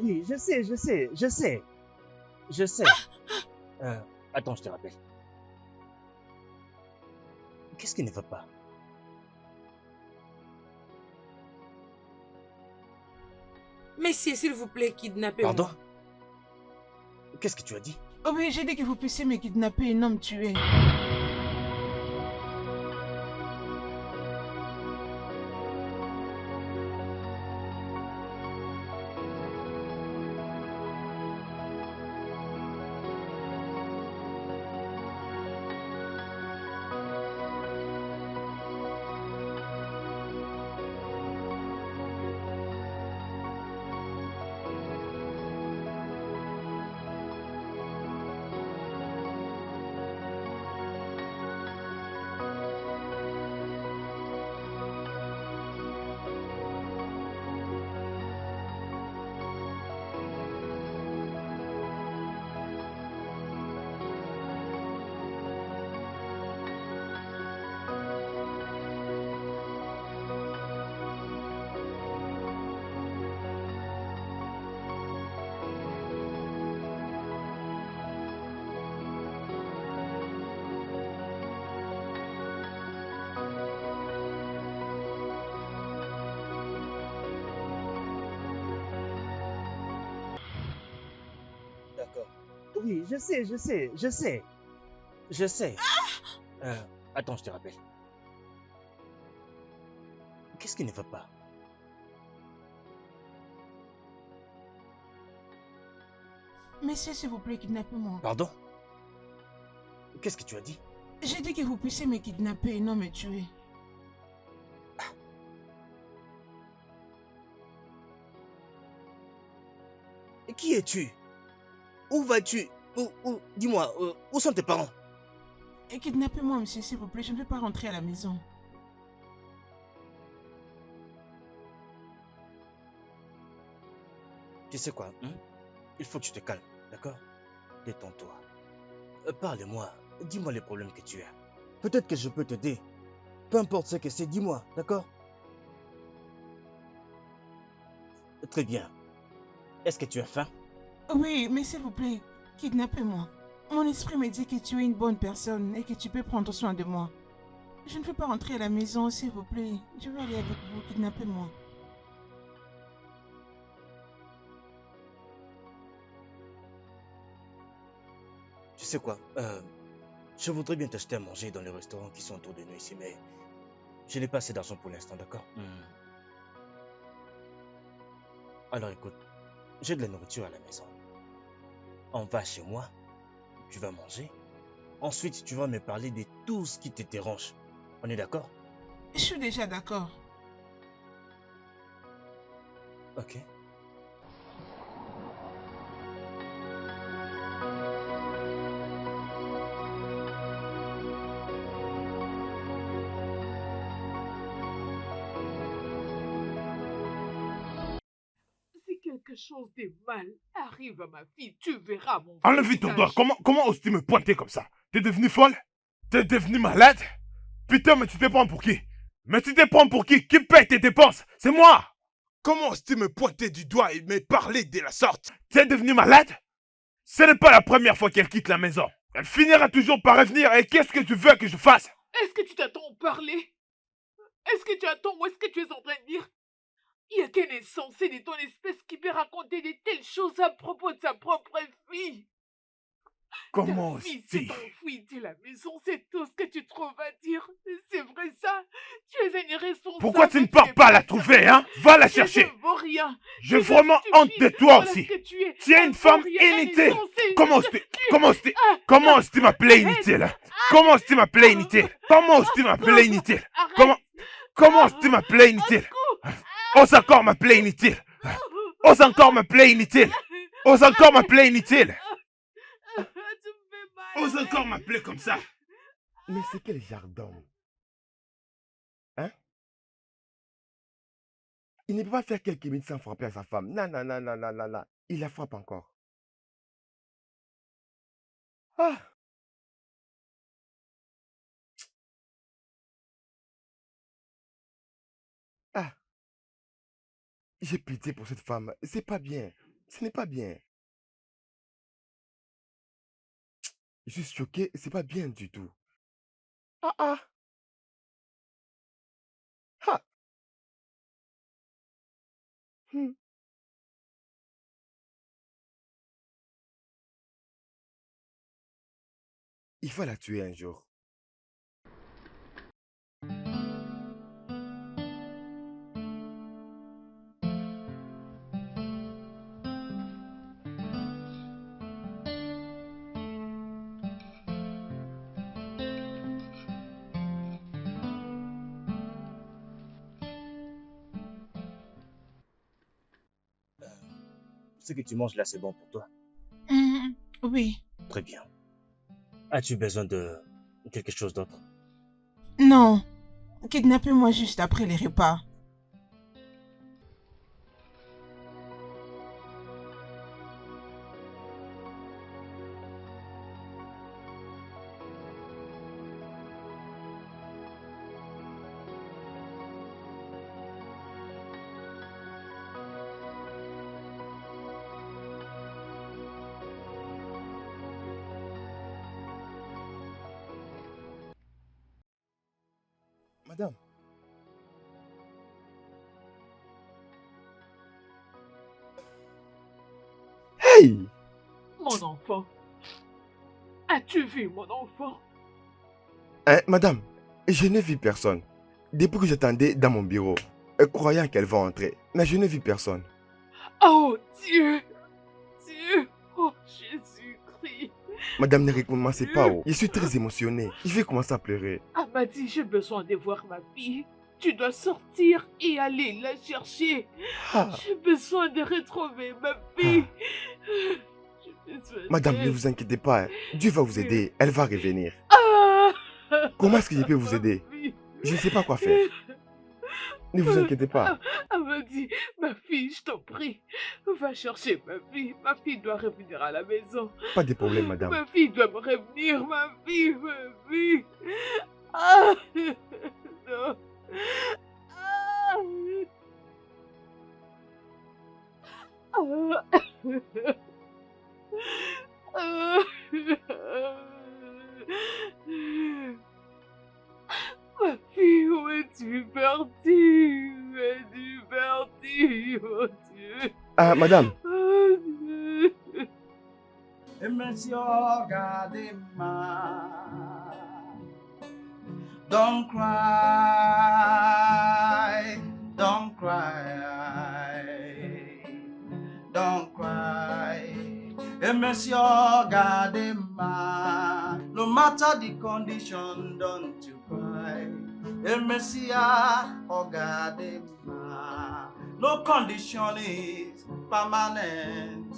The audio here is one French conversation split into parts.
Oui, je sais, je sais. Euh, Attends, je te rappelle. Qu'est-ce qui ne va pas? Messieurs, s'il vous plaît, kidnappez-moi. Pardon? Qu'est-ce que tu as dit? Oh oui, j'ai dit que vous puissiez me kidnapper et non me tuer. D'accord. Oui, je sais. Euh, Attends, je te rappelle. Qu'est-ce qui ne va pas? Messieurs, s'il vous plaît, kidnappez-moi. Pardon? Qu'est-ce que tu as dit? J'ai dit que vous puissiez me kidnapper et non me tuer. Qui es-tu? Où vas-tu? Dis-moi, où sont tes parents? Et kidnappez-moi, monsieur, s'il vous plaît, je ne veux pas rentrer à la maison. Tu sais quoi, hein? Il faut que tu te calmes, d'accord? Détends-toi. Parle-moi, dis-moi les problèmes que tu as. Peut-être que je peux t'aider. Peu importe ce que c'est, dis-moi, d'accord? Très bien. Est-ce que tu as faim? Oui, mais s'il vous plaît, kidnappez-moi. Mon esprit me dit que tu es une bonne personne et que tu peux prendre soin de moi. Je ne veux pas rentrer à la maison, s'il vous plaît. Je veux aller avec vous, kidnappez-moi. Tu sais quoi, je voudrais bien t'acheter à manger dans les restaurants qui sont autour de nous ici, mais je n'ai pas assez d'argent pour l'instant, d'accord? Alors écoute, j'ai de la nourriture à la maison. On va chez moi, tu vas manger. Ensuite, tu vas me parler de tout ce qui te dérange. On est d'accord? Je suis déjà d'accord. Ok. Si quelque chose de mal arrive à ma fille, tu verras mon Enlève ton doigt. Comment oses-tu me pointer comme ça? T'es devenue folle? T'es devenue malade? Putain, mais tu te prends pour qui? Mais tu te prends pour qui? Qui paye tes dépenses? C'est moi! Comment oses-tu me pointer du doigt et me parler de la sorte? T'es devenue malade? Ce n'est pas la première fois qu'elle quitte la maison. Elle finira toujours par revenir et qu'est-ce que tu veux que je fasse? Est-ce que tu t'attends à parler? Est-ce que tu attends ou est-ce que tu es en train de dire? Il y a qu'un insensé de ton espèce qui peut raconter de telles choses à propos de sa propre fille. Comment Ta fille oses-tu? s'est enfuie de la maison, c'est tout ce que tu trouves à dire. C'est vrai ça? Tu es un irresponsable. Pourquoi tu ne pars pas la trouver, hein? Va la chercher. Tu ne vaux rien. J'ai vraiment honte de toi aussi. Tu es une femme inutile. Comment oses-tu m'appeler inutile? Comment oses-tu m'appeler inutile? Comment oses-tu m'appeler inutile? Comment oses-tu m'appeler inutile? Ose encore m'appeler inutile. Ose encore m'appeler inutile. Ose encore m'appeler inutile. Ose encore m'appeler comme ça. Mais c'est quel jardin? Hein? Il ne peut pas faire quelques minutes sans frapper à sa femme. Non, non, non, non, non, non, non. Il la frappe encore. Ah! Ah! J'ai pitié pour cette femme. C'est pas bien. Ce n'est pas bien. Je suis choqué, c'est pas bien du tout. Ah ah, ah. Hmm. Il va la tuer un jour. Ce que tu manges là, c'est bon pour toi. Oui. Très bien. As-tu besoin de quelque chose d'autre? Non. Kidnappez-moi juste après les repas. Madame, hey! Mon enfant. As-tu vu mon enfant? Hein, madame, je n'ai vu personne. Depuis que j'attendais dans mon bureau, croyant qu'elle va entrer, mais je n'ai vu personne. Oh Dieu! Dieu! Oh Jésus-Christ! Madame, ne recommencez pas. Oh. Je suis très émotionné. Je vais commencer à pleurer. Amadi, j'ai besoin de voir ma fille. Tu dois sortir et aller la chercher. Ah, J'ai besoin de retrouver ma fille. J'ai besoin madame, ne d'elle. vous inquiétez pas. Dieu va vous aider. Elle va revenir. Ah! Comment est-ce que je peux vous aider? Ma fille. Je ne sais pas quoi faire. Ne vous inquiétez pas. Amadi, ma fille, je t'en prie. Va chercher ma fille. Ma fille doit revenir à la maison. Pas de problème, madame. Ma fille doit me revenir, ma fille, ma fille. Ah! Non. Ah! Ah! Ah! Ma fille, où es-tu partie? Où es-tu partie, mon Dieu? Ah, madame. Oh Dieu. Monsieur, regardez-moi. Don't cry, don't cry, don't cry. Et monsieur, regardez-moi. No matter the condition, don't you cry. Et monsieur, regardez-moi. No condition is permanent.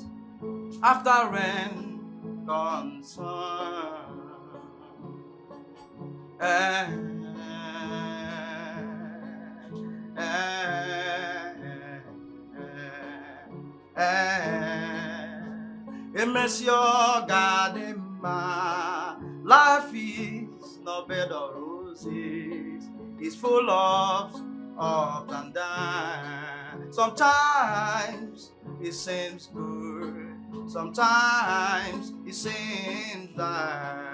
After rain comes sun. Et monsieur, regardez-moi, life is no bed of roses. It's full of ups and downs. Sometimes it seems good. Sometimes it seems bad.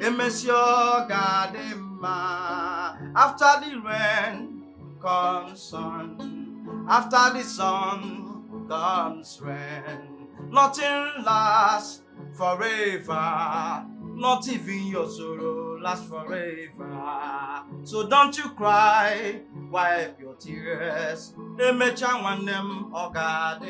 Et monsieur, regardez-moi. After the rain comes sun. After the sun comes rain. Nothing lasts forever. Not even your sorrow lasts forever. So don't you cry, wipe your tears. They make you want them, oh God,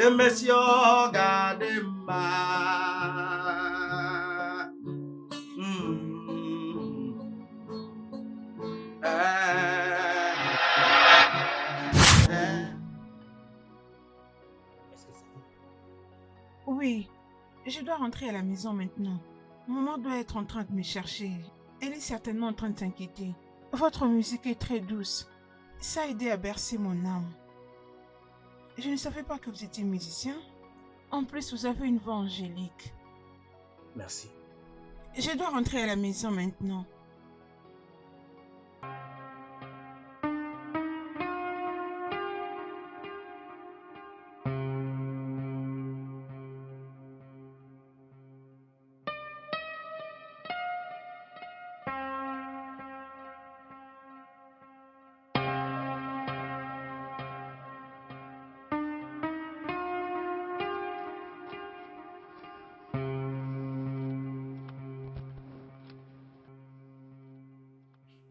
et monsieur, regardez-moi. Est-ce que c'est bon? Oui. Je dois rentrer à la maison maintenant. Maman doit être en train de me chercher. Elle est certainement en train de s'inquiéter. Votre musique est très douce. Ça a aidé à bercer mon âme. Je ne savais pas que vous étiez musicien. En plus, vous avez une voix angélique. Merci. Je dois rentrer à la maison maintenant.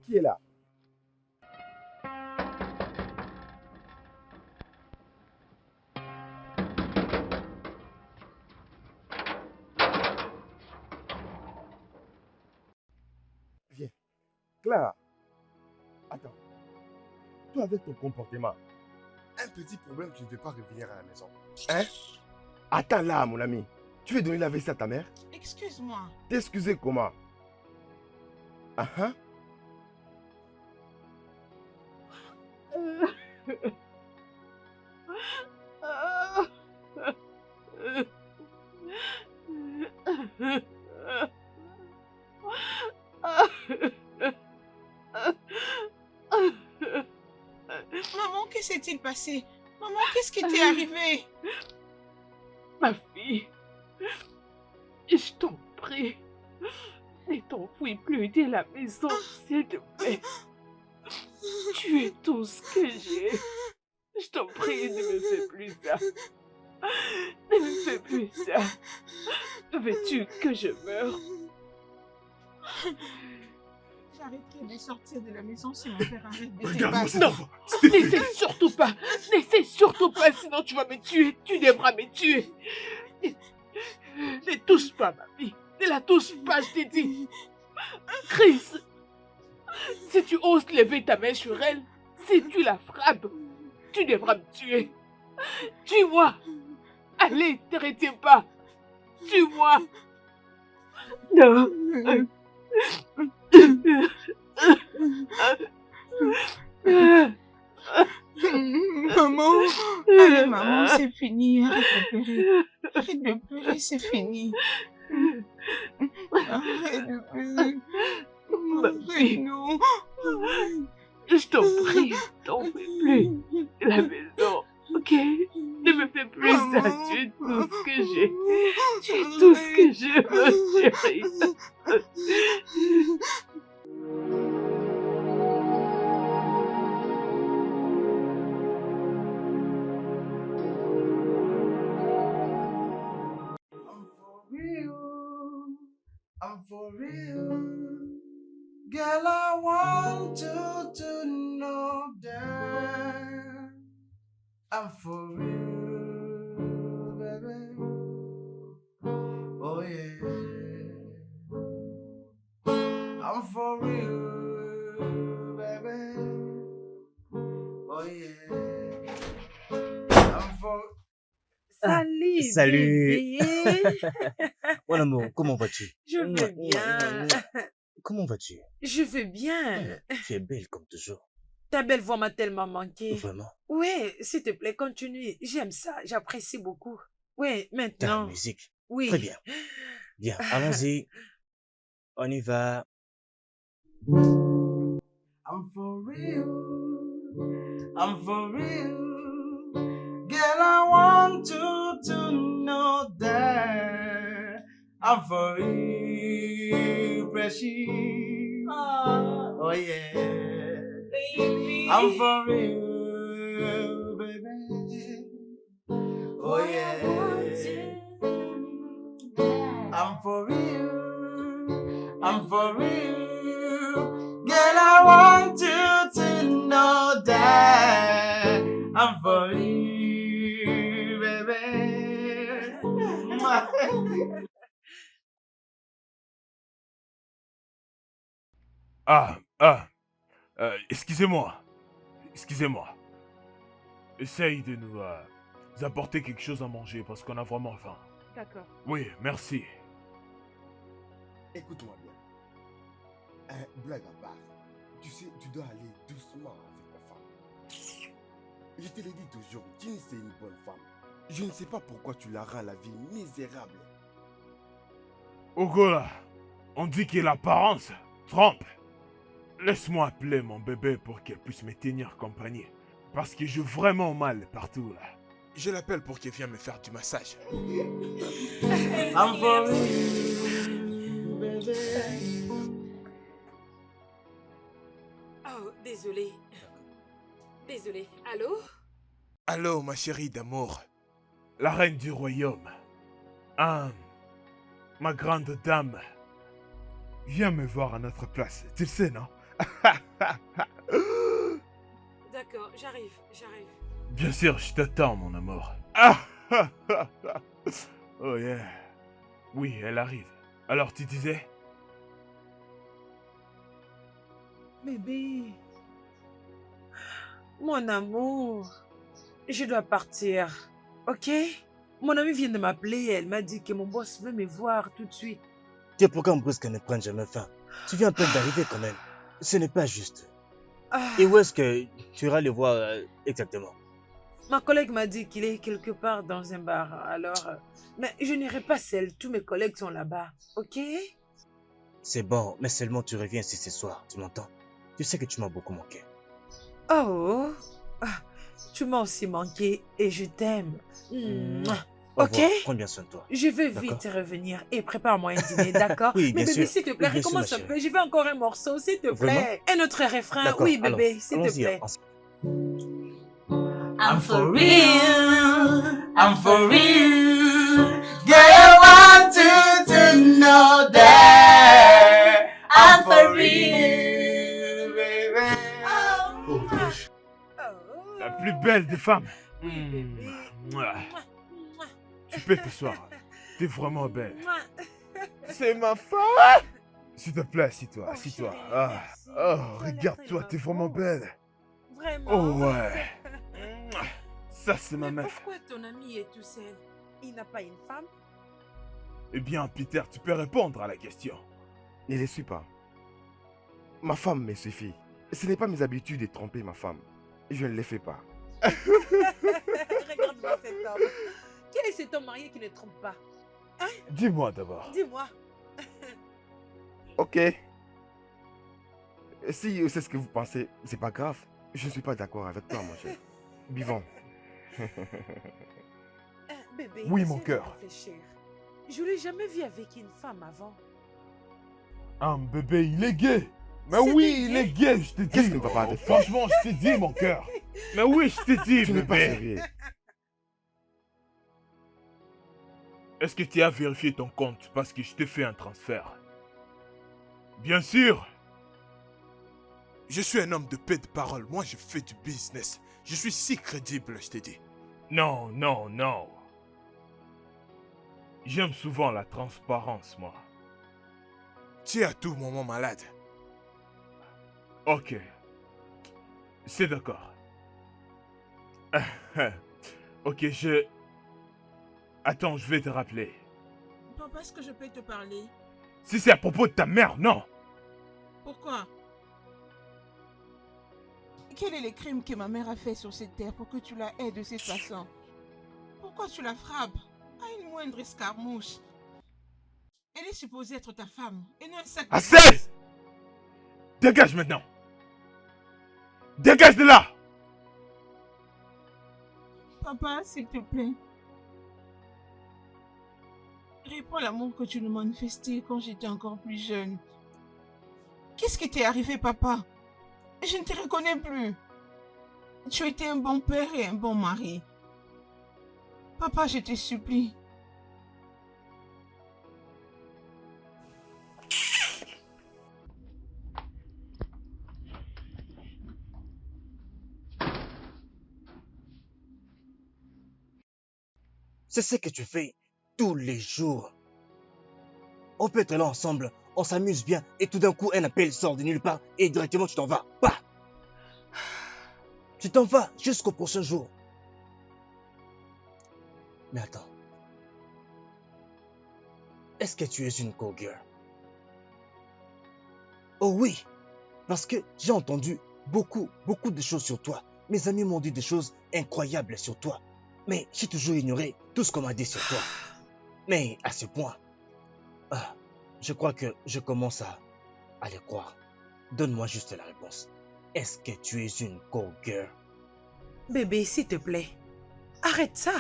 Qui est là? Viens. Clara. Attends. Toi avec ton comportement, un petit problème, tu ne veux pas revenir à la maison. Hein? Attends là, mon ami. Tu veux donner la veste à ta mère? Excuse-moi. T'excuser comment? Ah hein? Maman, que s'est-il passé? Maman, qu'est-ce qui t'est arrivé? Ma fille, je t'en prie, ne t'enfuis plus de la maison, s'il te plaît. Tu es tout ce que j'ai. Je t'en prie, ne me fais plus ça. Ne me fais plus ça. Veux-tu que je meure? J'arrêterai de sortir de la maison si mon père arrête de Regarde-moi débattre. cet Non. enfant. S'il te plaît. N'essaie surtout pas. N'essaie surtout pas, sinon tu vas me tuer. Tu devras me tuer. Ne touche pas ma fille. Ne la touche pas, je t'ai dit. Chris, si tu oses lever ta main sur elle, si tu la frappes, tu devras me tuer. Tue-moi. Allez, ne te retiens pas. Tue-moi. Non. Maman, allez maman, c'est fini. Arrête de pleurer. Arrête de pleurer, c'est fini. Arrête de pleurer. Arrête, non. Je t'en prie, t'en fais plus. La maison, ok? Ne me fais plus ça, tu es tout ce que j'ai. Tu es tout ce que je veux, chérie. I'm for real. Girl, I want you to know that I'm for real, baby. Oh yeah. I'm for real, baby. Oh yeah. I'm for Salut, Salut. bébé. Mon amour, comment vas-tu? Je vais bien. Comment vas-tu? Je vais bien. Tu es belle comme toujours. Ta belle voix m'a tellement manqué. Vraiment. Oui, s'il te plaît, continue. J'aime ça, j'apprécie beaucoup. Oui, Ta maintenant. musique. Oui. Très bien. Bien, allons-y. On y va. I'm for real. I'm for real. Girl, I want you to know that I'm for real, precious. Oh yeah. Baby. I'm for real, baby. Oh yeah. I'm for real. I'm for real. Girl, I want you to know that I'm for you, baby. Excusez-moi. Excusez-moi. Essaye de nous apporter quelque chose à manger parce qu'on a vraiment faim. D'accord. Oui, merci. Écoute-moi bien. Blague à part. Tu sais, tu dois aller doucement avec ta femme. Je te l'ai dit toujours, Jean, c'est une bonne femme. Je ne sais pas pourquoi tu la rends la vie misérable. Ogola, on dit que l'apparence trompe. Laisse-moi appeler mon bébé pour qu'elle puisse me tenir compagnie. Parce que j'ai vraiment mal partout là. Je l'appelle pour qu'elle vienne me faire du massage. I'm for you, baby. Oh, désolé. Désolé. Allô? Allô, ma chérie d'amour. La reine du royaume. Ah, ma grande dame. Viens me voir à notre place. Tu le sais, non? D'accord, j'arrive. Bien sûr, je t'attends, mon amour. Ah, oh yeah. Oui, elle arrive. Alors, tu disais? Bébé. Mon amour. Je dois partir. Ok? Mon amie vient de m'appeler. Elle m'a dit que mon boss veut me voir tout de suite. Tes programmes brusques ne prennent jamais fin. Tu viens à peine d'arriver quand même. Ce n'est pas juste. Ah, Et où est-ce que tu iras le voir exactement? ma collègue m'a dit qu'il est quelque part dans un bar. Alors, mais je n'irai pas seule. Tous mes collègues sont là-bas. Ok? C'est bon, mais seulement tu reviens ici ce soir. Tu m'entends? Tu sais que tu m'as beaucoup manqué. Oh, ah, tu m'as aussi manqué et je t'aime. Mouah. Au Ok? revoir. Prends bien soin de toi. Je vais D'accord. vite revenir et prépare-moi un dîner, d'accord? Oui, Mais bien bébé, sûr. s'il te plaît, Oui, bien sûr, recommence ma un chérie. peu. Je veux encore un morceau, s'il te Vraiment? plaît. Un autre refrain. D'accord. Oui, Alors, bébé, s'il te allons-y, plaît. I'm for real. I'm for real. Girl, I want you to know that I'm for real, baby. Oh, wesh. Oh. La plus belle des femmes. Oui, bébé. Mouah. Mouah. Tu peux t'asseoir. T'es vraiment belle. Mouah. C'est ma femme. S'il te plaît, assis-toi, Oh, assis-toi. chérie, Ah, merci. oh, Tu as l'air regarde-toi, tellement t'es vraiment beau. belle. Vraiment? Oh ouais. Ça, c'est ma Mais meuf. pourquoi ton ami est tout seul? Il n'a pas une femme? Eh bien, Peter, tu peux répondre à la question. Ne les suis pas. Ma femme me suffit. Ce n'est pas mes habitudes de tromper ma femme. Je ne les fais pas. Regarde-moi cet homme. Quel est cet homme marié qui ne trompe pas? Dis-moi d'abord. Dis-moi. Ok. Si c'est ce que vous pensez, c'est pas grave. Je ne suis pas d'accord avec toi, mon cher. Buvons. Bébé, Oui, essaie mon de cœur. réfléchir. Je l'ai jamais vu avec une femme avant. Un bébé, il est gay. Mais C'était oui, il gay? est gay, je te dis. Qu'est-ce qui ne va pas avec toi? Franchement, je te dis, mon cœur. Mais oui, je te dis, Tu n'es pas bébé. sérieux. Est-ce que tu as vérifié ton compte parce que je t'ai fait un transfert? Bien sûr. Je suis un homme de paix de parole. Moi, je fais du business. Je suis si crédible, je t'ai dit. Non, non, non. J'aime souvent la transparence, moi. Tu es à tout moment malade. Ok. C'est d'accord. Ok, Attends, je vais te rappeler. Papa, est-ce que je peux te parler? Si c'est à propos de ta mère, non. Pourquoi? Quel est le crime que ma mère a fait sur cette terre pour que tu la aies de cette façon? Pourquoi tu la frappes à une moindre escarmouche? Elle est supposée être ta femme et non un sac de Assez! graisse. Dégage maintenant. Dégage de là. Papa, s'il te plaît. Réponds l'amour que tu nous manifestais quand j'étais encore plus jeune. Qu'est-ce qui t'est arrivé, papa? Je ne te reconnais plus. Tu étais un bon père et un bon mari. Papa, je te supplie. C'est ce que tu fais tous les jours. On peut être là ensemble, on s'amuse bien, et tout d'un coup, un appel sort de nulle part, et directement tu t'en vas. Bah! Tu t'en vas jusqu'au prochain jour. Mais attends. Est-ce que tu es une go-girl? Oh oui, parce que j'ai entendu beaucoup de choses sur toi. Mes amis m'ont dit des choses incroyables sur toi. Mais j'ai toujours ignoré tout ce qu'on m'a dit sur toi. Mais à ce point, je crois que je commence à les croire. Donne-moi juste la réponse. Est-ce que tu es une call girl? Bébé, s'il te plaît, arrête ça.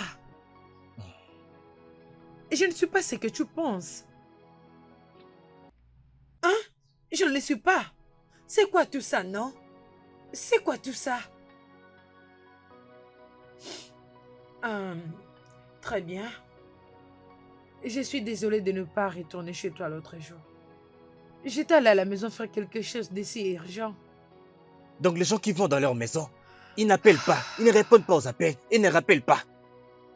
Je ne suis pas ce que tu penses. Hein? Je ne le suis pas. C'est quoi tout ça, non? C'est quoi tout ça? Très bien. Je suis désolée de ne pas retourner chez toi l'autre jour. J'étais allée à la maison faire quelque chose d'aussi urgent. Donc les gens qui vont dans leur maison, ils n'appellent pas, ils ne répondent pas aux appels, ils ne rappellent pas.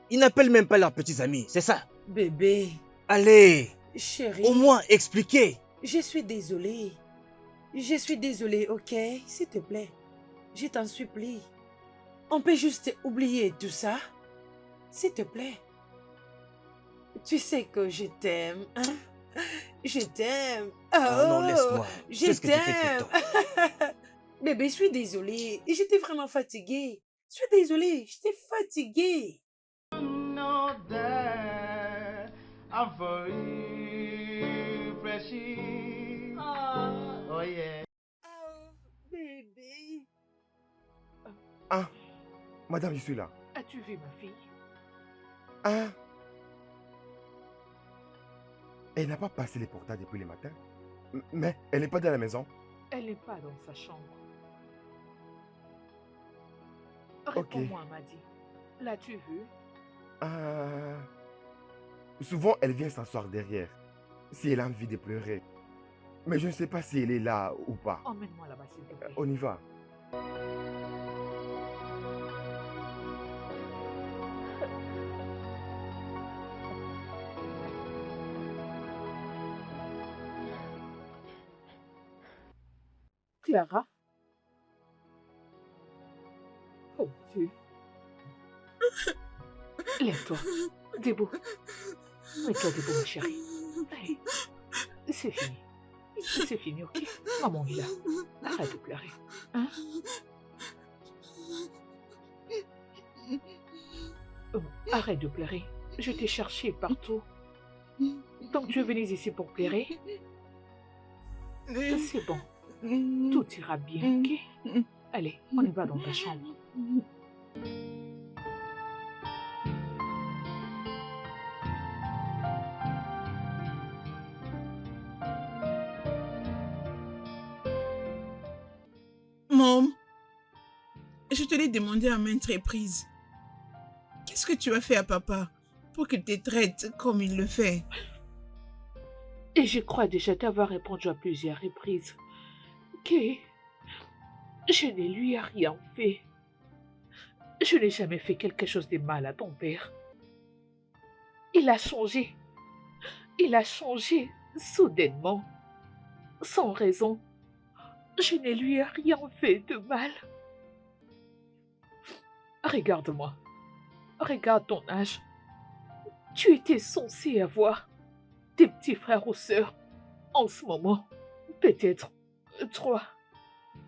Ils n'appellent même pas leurs petits amis, c'est ça? Bébé. Allez, Chérie. au moins expliquez. Je suis désolée. Je suis désolée, ok? S'il te plaît. Je t'en supplie. On peut juste oublier tout ça? S'il te plaît. Tu sais que je t'aime, hein? Je t'aime. Ah non, laisse-moi. Je C'est ce que tu fais tout le t'aime. Bébé, je suis désolée. J'étais vraiment fatiguée. Je suis désolée. J'étais fatiguée. Know that I'm for you, freshie. Oh yeah. Oh, bébé. Ah, madame, je suis là. As-tu vu ma fille? Ah. Elle n'a pas passé les portails depuis le matin. Mais elle n'est pas dans la maison. Elle n'est pas dans sa chambre. Ok. Réponds-moi, Madi. L'as-tu vue? Ah. Souvent, elle vient s'asseoir derrière. Si elle a envie de pleurer. Mais je ne sais pas si elle est là ou pas. Emmène-moi là-bas, s'il te plaît. On y va. Clara? Oh Dieu. Lève-toi. Debout. Mets-toi debout, ma chérie. Hey, c'est fini. C'est fini, ok? Maman est là. Arrête de pleurer. Hein? Oh, arrête de pleurer. Je t'ai cherché partout. Donc tu es venu ici pour pleurer? C'est bon. Tout ira bien, ok? Allez, on y va dans ta chambre. Mom, je te l'ai demandé à maintes reprises. Qu'est-ce que tu as fait à papa pour qu'il te traite comme il le fait? Et je crois déjà t'avoir répondu à plusieurs reprises que je ne lui ai rien fait. Je n'ai jamais fait quelque chose de mal à ton père. Il a changé. Il a changé soudainement, sans raison. Je ne lui ai rien fait de mal. Regarde-moi. Regarde ton âge. Tu étais censé avoir des petits frères ou sœurs. En ce moment, peut-être 3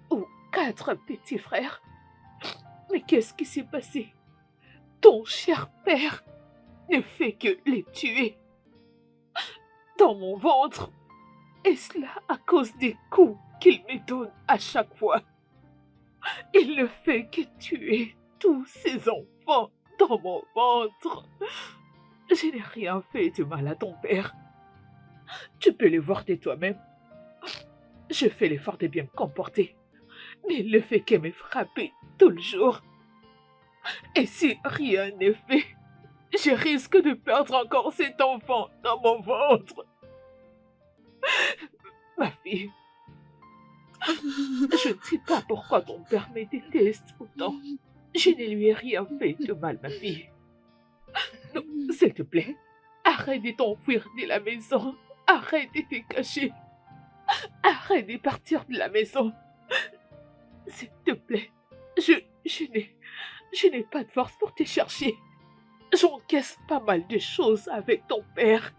ou 4 petits frères. Mais qu'est-ce qui s'est passé? Ton cher père ne fait que les tuer. Dans mon ventre. Et cela à cause des coups qu'il me donne à chaque fois. Il ne fait que tuer tous ses enfants dans mon ventre. Je n'ai rien fait de mal à ton père. Tu peux le voir de toi-même. Je fais l'effort de bien me comporter. Mais il ne fait que me frapper tout le jour. Et si rien n'est fait, je risque de perdre encore cet enfant dans mon ventre. Ma fille, je ne sais pas pourquoi ton père me déteste autant. Je ne lui ai rien fait de mal, ma fille. Non, s'il te plaît, arrête de t'enfuir de la maison. Arrête de te cacher. Arrête de partir de la maison. S'il te plaît, je n'ai pas de force pour te chercher. J'encaisse pas mal de choses avec ton père.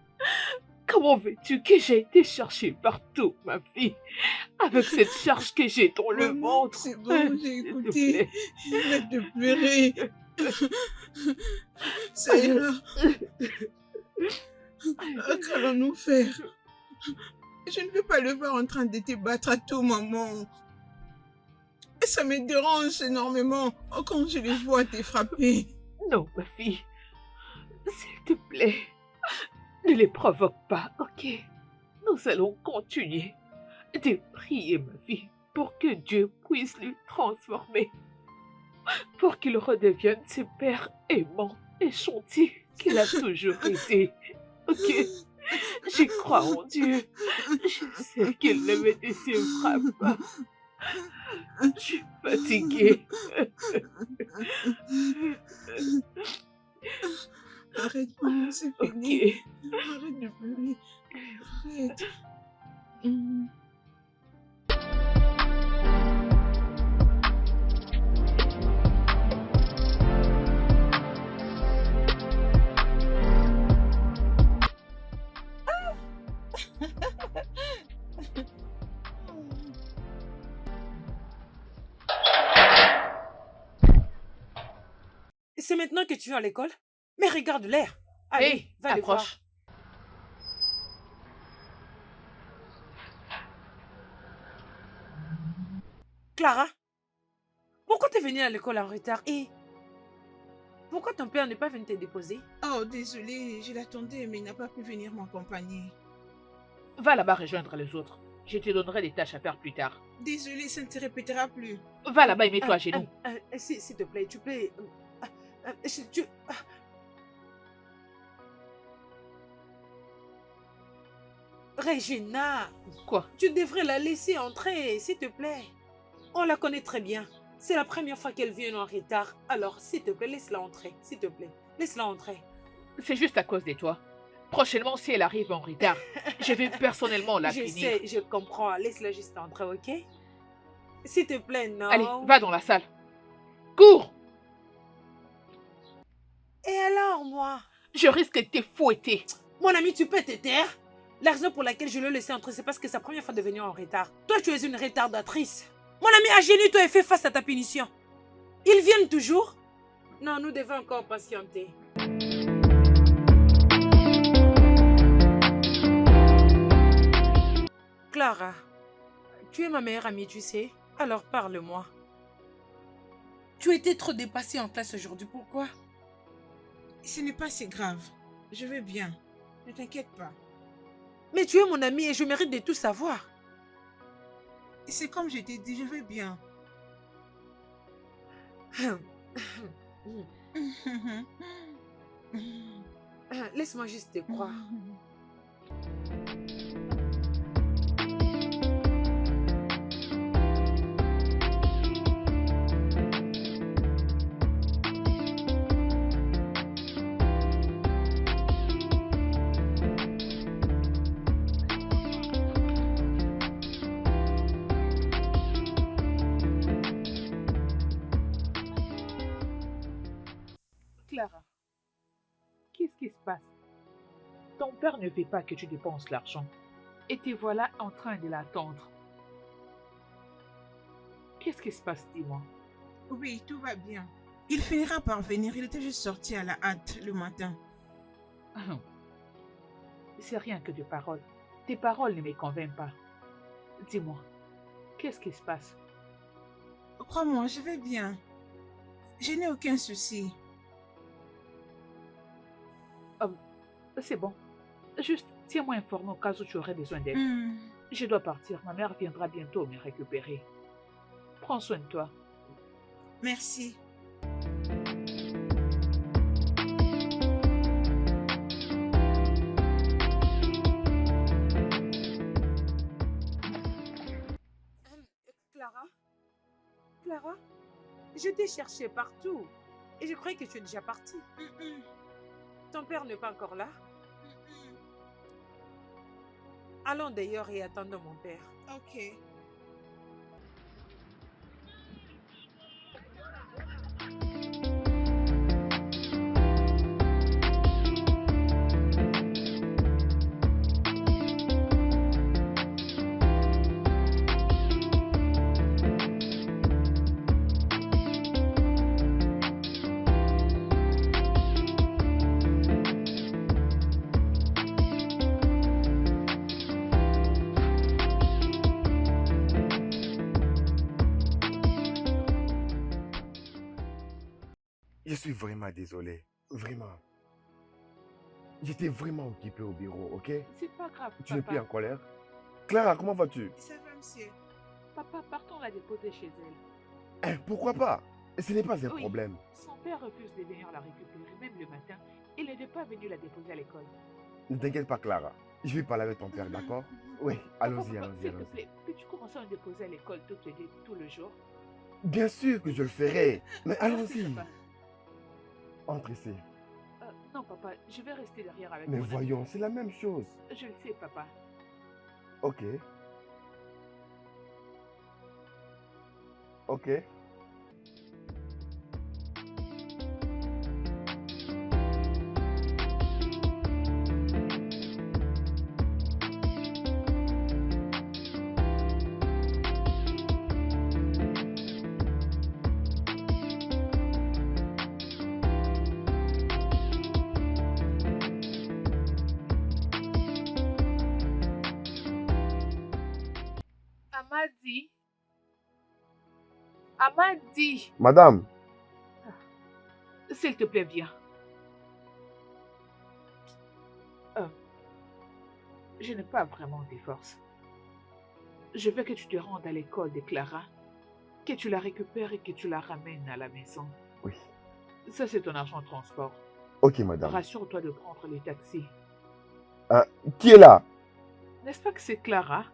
Comment veux-tu que j'ai été chercher partout, ma fille, avec cette charge que j'ai dans le Maman, ventre? c'est bon, j'ai S'il te écouté. plaît. Arrête de pleurer. Ça ira. Qu'allons-nous faire? Je ne veux pas le voir en train de te battre à tout moment. Ça me dérange énormément quand je les vois te frapper. Non, ma fille. S'il te plaît, ne les provoque pas, ok? Nous allons continuer de prier, ma fille, pour que Dieu puisse le transformer, pour qu'il redevienne ce père aimant et gentil qu'il a toujours été, ok? Je crois en Dieu. Je sais qu'il ne me décevra pas. Je suis fatiguée. Arrête, maman, c'est fini. Ok. Arrête de pleurer. Arrête. C'est maintenant que tu vas à l'école? Mais regarde l'air. Allez, Hey, va le voir. approche. Clara, pourquoi t'es venue à l'école en retard et pourquoi ton père n'est pas venu te déposer? Oh, désolée, je l'attendais, mais il n'a pas pu venir m'accompagner. Va là-bas rejoindre les autres. Je te donnerai des tâches à faire plus tard. Désolée, ça ne se répétera plus. Va là-bas et mets-toi à genoux. S'il te plaît, tu peux... Regina, Quoi? tu devrais la laisser entrer, s'il te plaît. On la connaît très bien. C'est la première fois qu'elle vient en retard. Alors, s'il te plaît, laisse-la entrer. S'il te plaît, laisse-la entrer. C'est juste à cause de toi. Prochainement, si elle arrive en retard, je vais personnellement la Je punir. sais, je comprends. Laisse-la juste entrer, ok? S'il te plaît, non. Allez, va dans la salle. Cours! Et alors, moi? Je risque de te fouetter. Mon ami, tu peux te taire? La raison pour laquelle je l'ai laissé entrer, c'est parce que c'est sa première fois de venir en retard. Toi, tu es une retardatrice. Mon ami, agenouille-toi et fais face à ta punition. Ils viennent toujours? Non, nous devons encore patienter. Clara, tu es ma meilleure amie, tu sais. Alors parle-moi. Tu étais trop dépassée en classe aujourd'hui, pourquoi? Ce n'est pas si grave. Je vais bien. Ne t'inquiète pas. Mais tu es mon amie et je mérite de tout savoir. C'est comme je t'ai dit, je vais bien. Laisse-moi juste te croire. Clara, qu'est-ce qui se passe? Ton père ne veut pas que tu dépenses l'argent. Et te voilà en train de l'attendre. Qu'est-ce qui se passe, dis-moi? Oui, tout va bien. Il finira par venir. Il était juste sorti à la hâte le matin. C'est rien que des paroles. Tes paroles ne me convainquent pas. Dis-moi, qu'est-ce qui se passe? Crois-moi, je vais bien. Je n'ai aucun souci. C'est bon. Juste tiens-moi informé au cas où tu aurais besoin d'aide. Je dois partir. Ma mère viendra bientôt me récupérer. Prends soin de toi. Merci. Clara? Clara? Je t'ai cherché partout. Et je croyais que tu es déjà partie. Ton père n'est pas encore là? Allons d'ailleurs et attendons mon père. Ok. Je suis vraiment désolé. Vraiment. J'étais vraiment occupé au bureau, ok? C'est pas grave, Tu n'es plus en papa. colère? Clara, comment vas-tu? Ça va, monsieur. Papa, partons la déposer chez elle. Hein, pourquoi pas? Ce n'est pas un Oui. problème. Son père refuse de venir la récupérer, même le matin. Il n'est pas venu la déposer à l'école. Ne t'inquiète pas, Clara. Je vais parler avec ton père, d'accord? Oui, allons-y, Papa, allons-y, s'il te allons-y. plaît, peux-tu commencer à me déposer à l'école toutes les deux, tout le jour? Bien sûr que je le ferai. Mais Merci, allons-y. papa. Entre ici. Non, papa, je vais rester derrière avec Mais mon ami. voyons, c'est la même chose. Je le sais, papa. Ok. Ok. Amadi. Amadi. Madame, S'il te plaît, viens. Je n'ai pas vraiment des forces. Je veux que tu te rendes à l'école de Clara, que tu la récupères et que tu la ramènes à la maison. oui. Ça, c'est ton argent de transport. Ok, madame. Rassure-toi de prendre les taxis. Qui est là? N'est-ce pas que c'est Clara?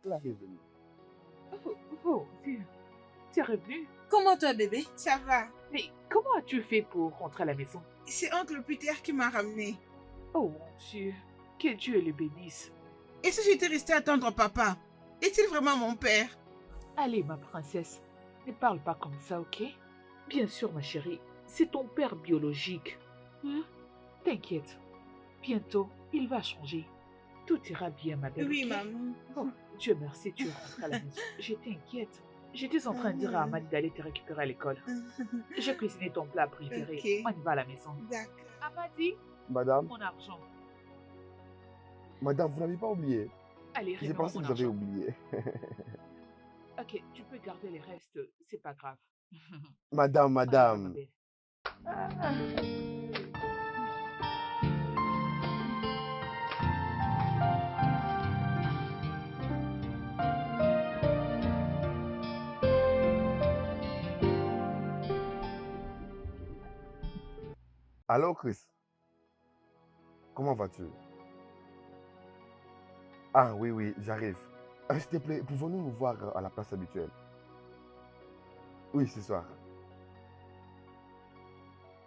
Clara est venue. Oh, tu es revenu? Comment toi, bébé? Ça va. Mais comment as-tu fait pour rentrer à la maison? C'est oncle Peter qui m'a ramené. Oh mon Dieu, que Dieu le bénisse. Et si j'étais restée attendre papa? Est-il vraiment mon père? Allez, ma princesse, ne parle pas comme ça, ok? Bien sûr, ma chérie, c'est ton père biologique. Hein? T'inquiète, bientôt, il va changer. Tout ira bien, ma belle. Oui, ok? maman. Oh, Dieu merci, tu es rentrée à la maison. J'étais inquiète. J'étais en train de dire à Amadi d'aller te récupérer à l'école. J'ai cuisiné ton plat préféré. Ok. On y va à la maison. D'accord. Amadi, Madame, mon argent. madame, vous n'avez pas oublié. Allez, J'ai remets-moi pensé mon que vous avez argent. oublié. Ok, tu peux garder les restes, c'est pas grave. Madame, On y va, ma madame. belle. Allô, Chris. Comment vas-tu? Ah oui, oui, j'arrive. S'il te plaît, pouvons-nous nous voir à la place habituelle? Oui, ce soir.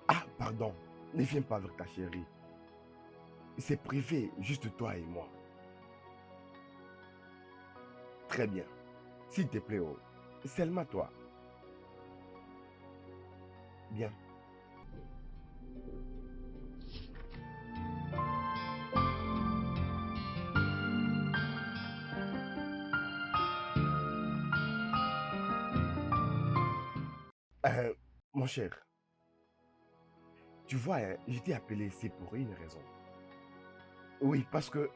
Ah, pardon. Ne viens pas avec ta chérie. C'est privé, juste toi et moi. Très bien. S'il te plaît, oh, seulement toi. Bien. Mon cher, tu vois, hein, je t'ai appelé ici pour une raison. Oui, parce que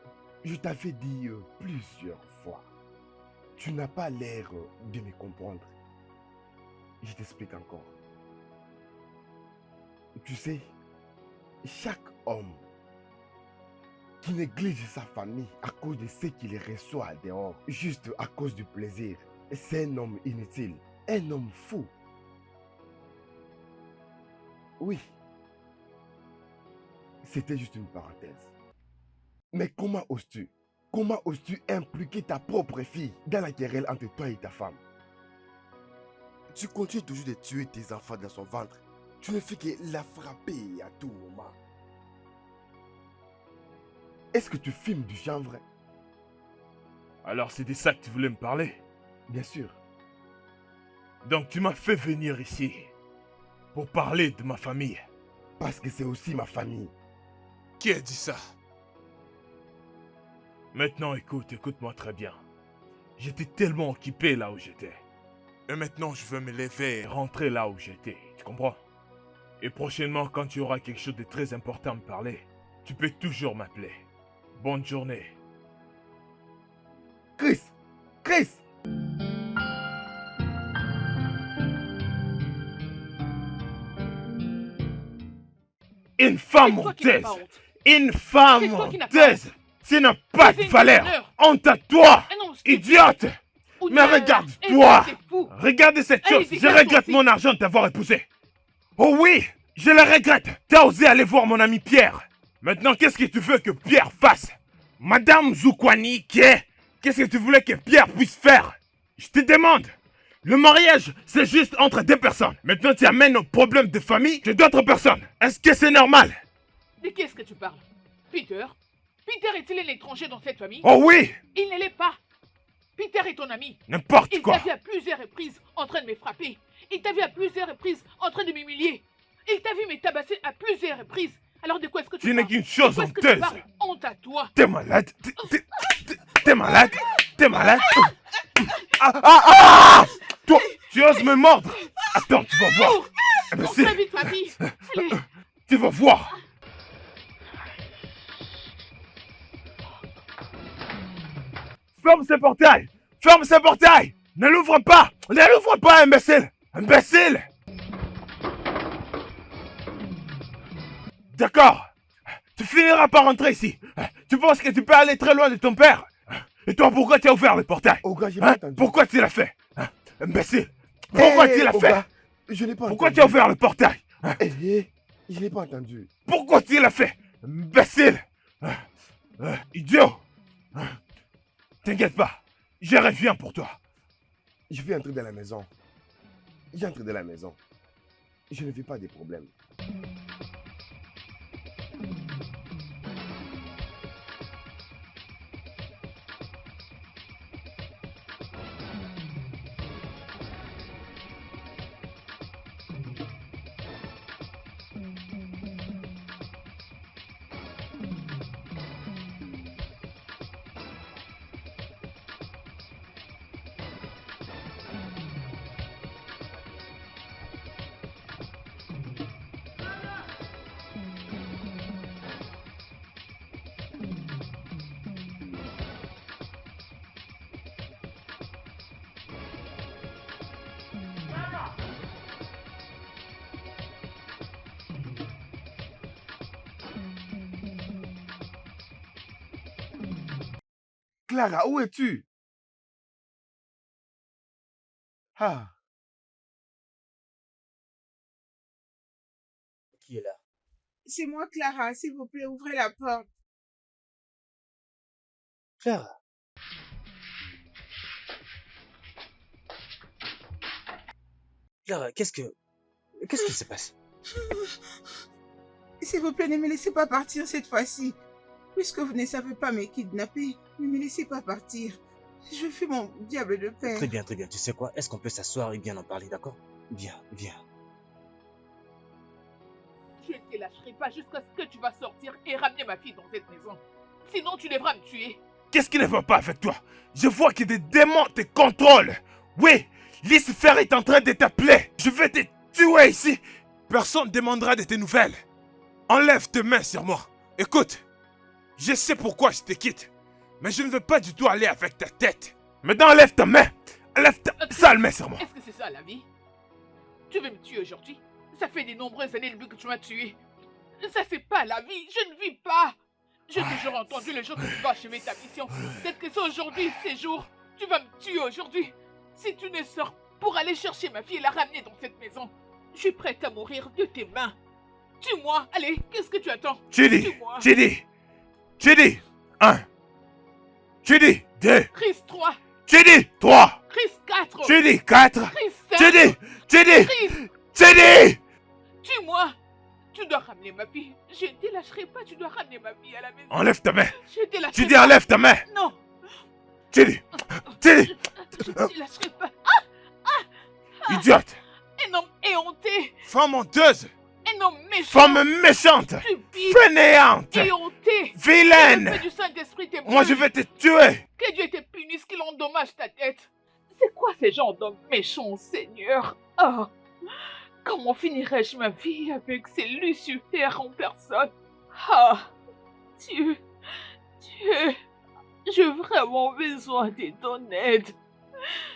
je t'avais dit plusieurs fois, tu n'as pas l'air de me comprendre. Je t'explique encore. Tu sais, chaque homme qui néglige sa famille à cause de ce qu'il reçoit dehors, juste à cause du plaisir, c'est un homme inutile, un homme fou. Oui, c'était juste une parenthèse. Mais comment oses-tu? Comment oses-tu impliquer ta propre fille dans la querelle entre toi et ta femme? Tu continues toujours de tuer tes enfants dans son ventre. Tu ne fais que la frapper à tout moment. Est-ce que tu filmes du chanvre? Alors c'est de ça que tu voulais me parler? Bien sûr. Donc tu m'as fait venir ici pour parler de ma famille. Parce que c'est aussi ma famille. Qui a dit ça? Maintenant écoute-moi très bien. J'étais tellement occupé là où j'étais. Et maintenant je veux me lever et rentrer là où j'étais. Tu comprends? Et prochainement, quand tu auras quelque chose de très important à me parler, tu peux toujours m'appeler. Bonne journée. Chris! Chris! Une femme C'est toi qui n'as honteuse! pas honte. Une femme C'est toi qui n'as pas honteuse! Tu n'as pas Tu de es une valeur! dishonneur. Honte à toi! Ah non, stupide. Idiote! Ou Mais bien, regarde-toi! c'est fou. Regardez cette Allez, chose! Je dégage-toi regrette aussi. mon argent de t'avoir épousé! Oh oui! Je le regrette! T'as osé aller voir mon ami Pierre! Maintenant, qu'est-ce que tu veux que Pierre fasse? Madame Zoukwani, qu'est-ce que tu voulais que Pierre puisse faire? Je te demande! Le mariage, c'est juste entre deux personnes. Maintenant, tu amènes nos problèmes de famille chez d'autres personnes. Est-ce que c'est normal? De qui est-ce que tu parles? Peter? Peter est-il un étranger dans cette famille? Oh oui! Il ne l'est pas. Peter est ton ami. N'importe Il quoi! t'a vu à plusieurs reprises en train de me frapper. Il t'a vu à plusieurs reprises en train de m'humilier. Il t'a vu me tabasser à plusieurs reprises. Alors de quoi est-ce que tu Tu n'es parles? qu'une chose De quoi est-ce que tu honteuse! parles? Honte à toi. T'es malade! T'es malade! T'es malade! Ah! Toi, tu oses me mordre! Attends, tu vas voir! Eh ben, Cours c'est- très vite, ma fille. Allez. Tu vas voir! Ferme ce portail! Ferme ce portail! Ne l'ouvre pas! Ne l'ouvre pas, imbécile! Imbécile! D'accord! Tu finiras par rentrer ici! Tu penses que tu peux aller très loin de ton père? Et toi, pourquoi tu as ouvert le portail? Oga, j'ai pas entendu. Pourquoi tu l'as fait? Imbécile! Pourquoi tu l'as fait? Oga, je n'ai pas Pourquoi entendu. tu as ouvert le portail? Je n'ai pas entendu. Pourquoi tu l'as fait? Imbécile! Idiot! T'inquiète pas, je reviens pour toi. Je vais entrer dans la maison. J'entre dans la maison. Je ne veux pas des problèmes. Clara, où es-tu? Ah, Qui est là? C'est moi, Clara. S'il vous plaît, ouvrez la porte. Clara. Clara, qu'est-ce qui se passe? S'il vous plaît, ne me laissez pas partir cette fois-ci. Puisque vous ne savez pas me kidnapper, ne me laissez pas partir. Je fais mon diable de père. Très bien, très bien. Tu sais quoi? Est-ce qu'on peut s'asseoir et bien en parler, d'accord? Viens, viens. Je ne te lâcherai pas jusqu'à ce que tu vas sortir et ramener ma fille dans cette maison. Sinon, tu devras me tuer. Qu'est-ce qui ne va pas avec toi? Je vois que des démons te contrôlent. Oui, Lucifer est en train de t'appeler. Je vais te tuer ici. Personne ne demandera de tes nouvelles. Enlève tes mains sur moi. Écoute, je sais pourquoi je te quitte. Mais je ne veux pas du tout aller avec ta tête. Maintenant, enlève ta main. Enlève ta sale main sur moi. Est-ce que c'est ça la vie? Tu veux me tuer aujourd'hui? Ça fait de nombreuses années depuis que tu m'as tué. Ça c'est pas la vie, je ne vis pas. J'ai toujours entendu le jour que tu vas achever ta mission. Peut-être que c'est aujourd'hui, ces jours. Tu vas me tuer aujourd'hui. Si tu ne sors pour aller chercher ma fille et la ramener dans cette maison, je suis prête à mourir de tes mains. Tue-moi, allez, qu'est-ce que tu attends? Chidi, Tue-moi. Chidi, Chidi, 1. Chidi, 2. Chris 3, Chidi, 3. Chris 4, Chidi, 4. Chris 5, Chidi, Chidi, Chris, Chidi. tue-moi. Tu dois ramener ma fille. Je ne te lâcherai pas, tu dois ramener ma fille à la maison. Enlève ta main. Je te lâcherai Chidi, pas. enlève ta main. Non, Chidi, Chidi, je ne te lâcherai pas. idiote. Un homme éhonté, Femme honteuse. un homme méchant, Femme méchante. stupide, Fainéante. éhonté. Vilaine. Le feu du Saint-Esprit te Moi, je brûle. vais te tuer. Que Dieu te punisse, qu'il endommage ta tête. C'est quoi ces gens d'hommes méchants, Seigneur? Oh, comment finirai-je ma vie avec ces Lucifer en personne? Ah, Dieu, avons besoin de ton aide.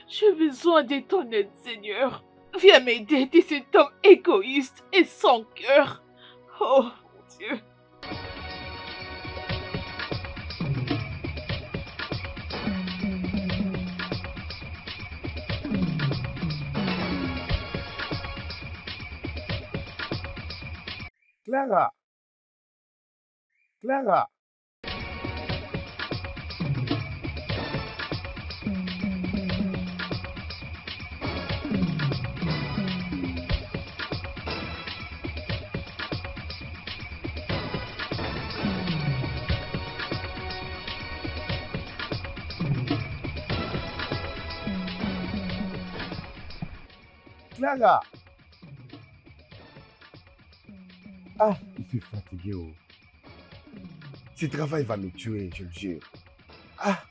J'ai besoin de ton aide, Seigneur. Viens m'aider de cet homme égoïste et sans cœur. Oh, mon Dieu. Clara! Clara! Clara! Ah, je suis fatigué. Oh. Ce travail va me tuer, je le jure. Ah,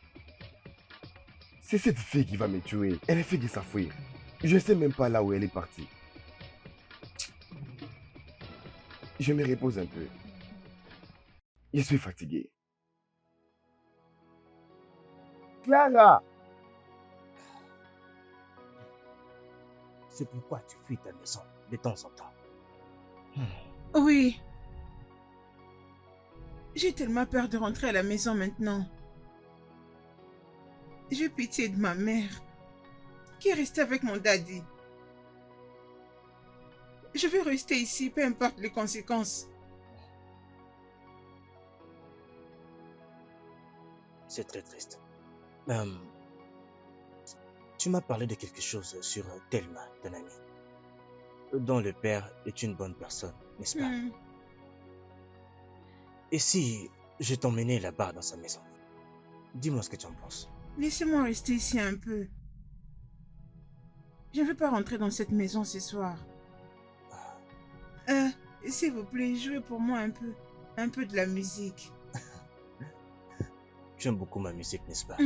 c'est cette fille qui va me tuer. Elle est fait de s'enfuir. Je ne sais même pas là où elle est partie. Je me repose un peu. Je suis fatigué. Clara! C'est pourquoi tu fuis ta maison de temps en temps. Oui. J'ai tellement peur de rentrer à la maison maintenant. J'ai pitié de ma mère, qui est restée avec mon daddy. Je veux rester ici, peu importe les conséquences. C'est très triste. Tu m'as parlé de quelque chose sur Thelma, ton amie, dont le père est une bonne personne, n'est-ce pas? Et si je t'emmenais là-bas dans sa maison? Dis-moi ce que tu en penses. Laissez-moi rester ici un peu. Je ne veux pas rentrer dans cette maison ce soir. S'il vous plaît, jouez pour moi un peu de la musique. Tu aimes beaucoup ma musique, n'est-ce pas?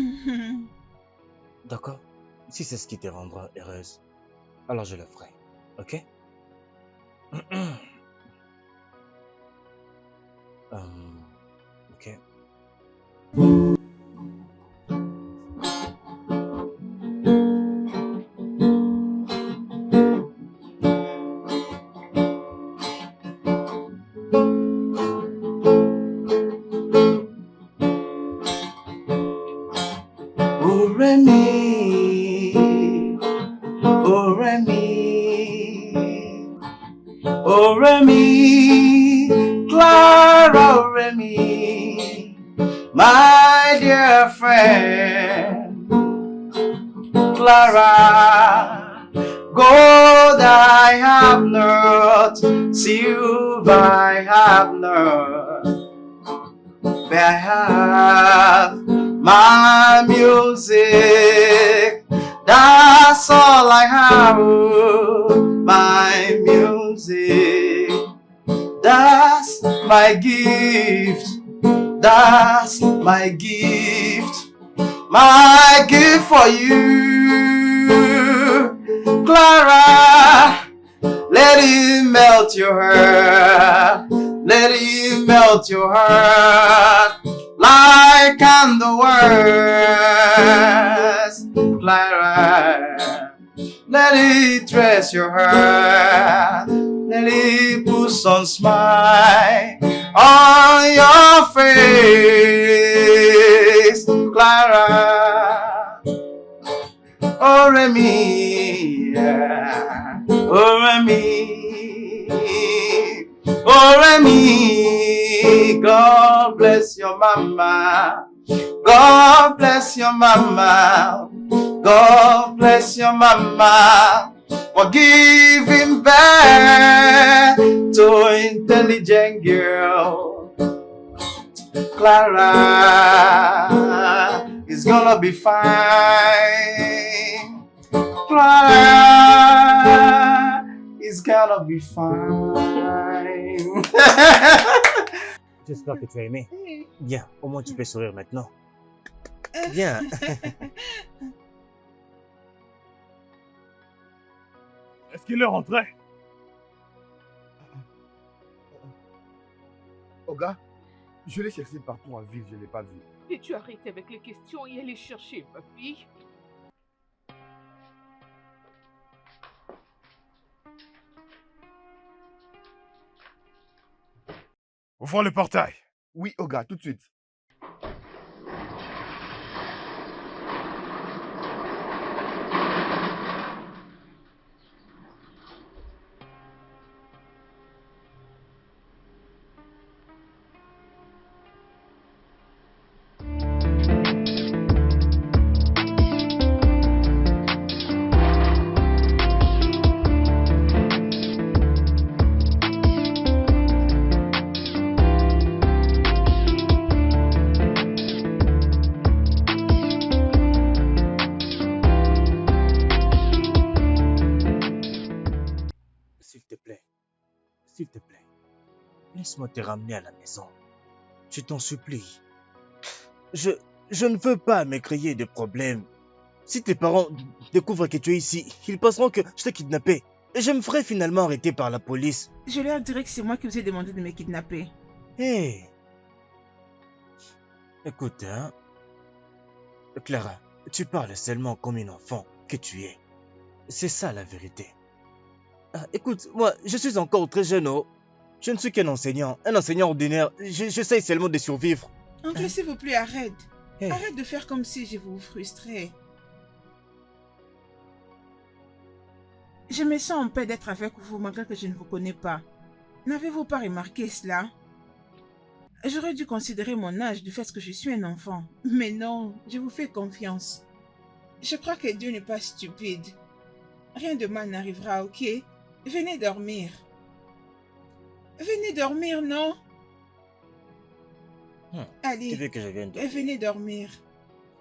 D'accord? Si c'est ce qui te rendra heureuse, alors je le ferai. Ok? Ok. Oh Remy, oh Remy, oh Remy, Clara, oh Remy, my dear friend, Clara, gold I have not, silver I have not, but I have my music, that's all I have. My music, that's my gift, that's my gift, my gift for you, Clara. Let it melt your heart, let it melt your heart like candle words, Clara. Let it dress your heart, let it put some smile on your face, Clara. Oh Remy, yeah. Oh Remy, oh Remy, God bless your mama, God bless your mama, God bless your mama for giving birth to an intelligent girl. Clara is gonna be fine. Clara is gonna be fine. J'espère que tu as aimé. Bien, au moins tu peux sourire maintenant. Bien. Est-ce qu'il est rentré? Oga, Je l'ai cherché partout en ville, je ne l'ai pas vu. Et tu arrêtes avec les questions et allez chercher ma fille. Ouvre le portail. Oui, Oga, tout de suite. S'il te plaît, laisse-moi te ramener à la maison. Je t'en supplie. Je ne veux pas me créer de problèmes. Si tes parents découvrent que tu es ici, ils penseront que je t'ai kidnappé. Et je me ferai finalement arrêter par la police. Je leur dirai que c'est moi qui vous ai demandé de me kidnapper. Hé! Écoute, hein. Clara, tu parles seulement comme une enfant que tu es. C'est ça la vérité. Ah, écoute, moi, je suis encore très jeune, oh. Je ne suis qu'un enseignant ordinaire. J'essaye seulement de survivre. Oncle, s'il vous plaît, arrête. Hey. Arrête de faire comme si je vous frustrais. Je me sens en paix d'être avec vous malgré que je ne vous connais pas. N'avez-vous pas remarqué cela? J'aurais dû considérer mon âge du fait que je suis un enfant. Mais non, je vous fais confiance. Je crois que Dieu n'est pas stupide. Rien de mal n'arrivera, ok? Venez dormir. Venez dormir, non? Tu Allez, veux que je vienne dormir? venez dormir.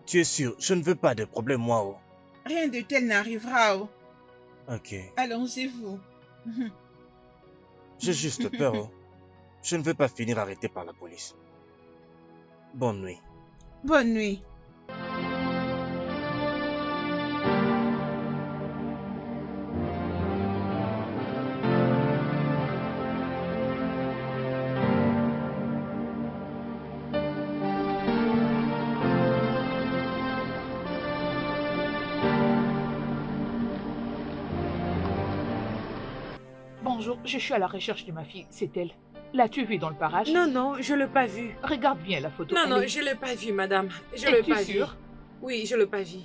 Tu es sûr? Je ne veux pas de problème, moi, oh. Rien de tel n'arrivera, oh. Ok. Allongez-vous. J'ai juste peur, oh. Je ne veux pas finir arrêté par la police. Bonne nuit. Bonne nuit. Bonjour, je suis à la recherche de ma fille, c'est elle. L'as-tu vue dans le parage? Non, non, je ne l'ai pas vu. Regarde bien la photo. Non, elle non, est- je ne l'ai pas vu, madame. Je ne l'ai Es-tu pas vu. sûre? Oui, je ne l'ai pas vu.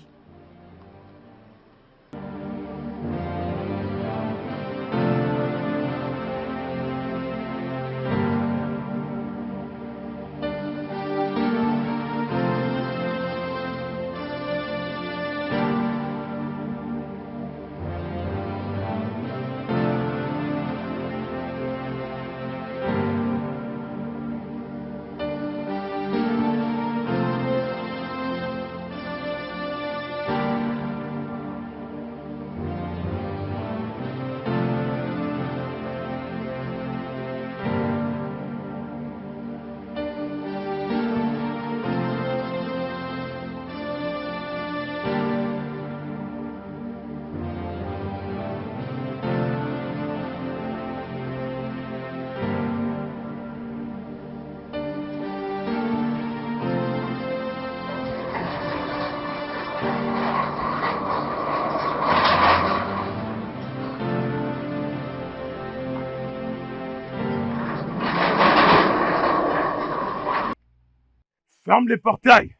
Ferme les portails.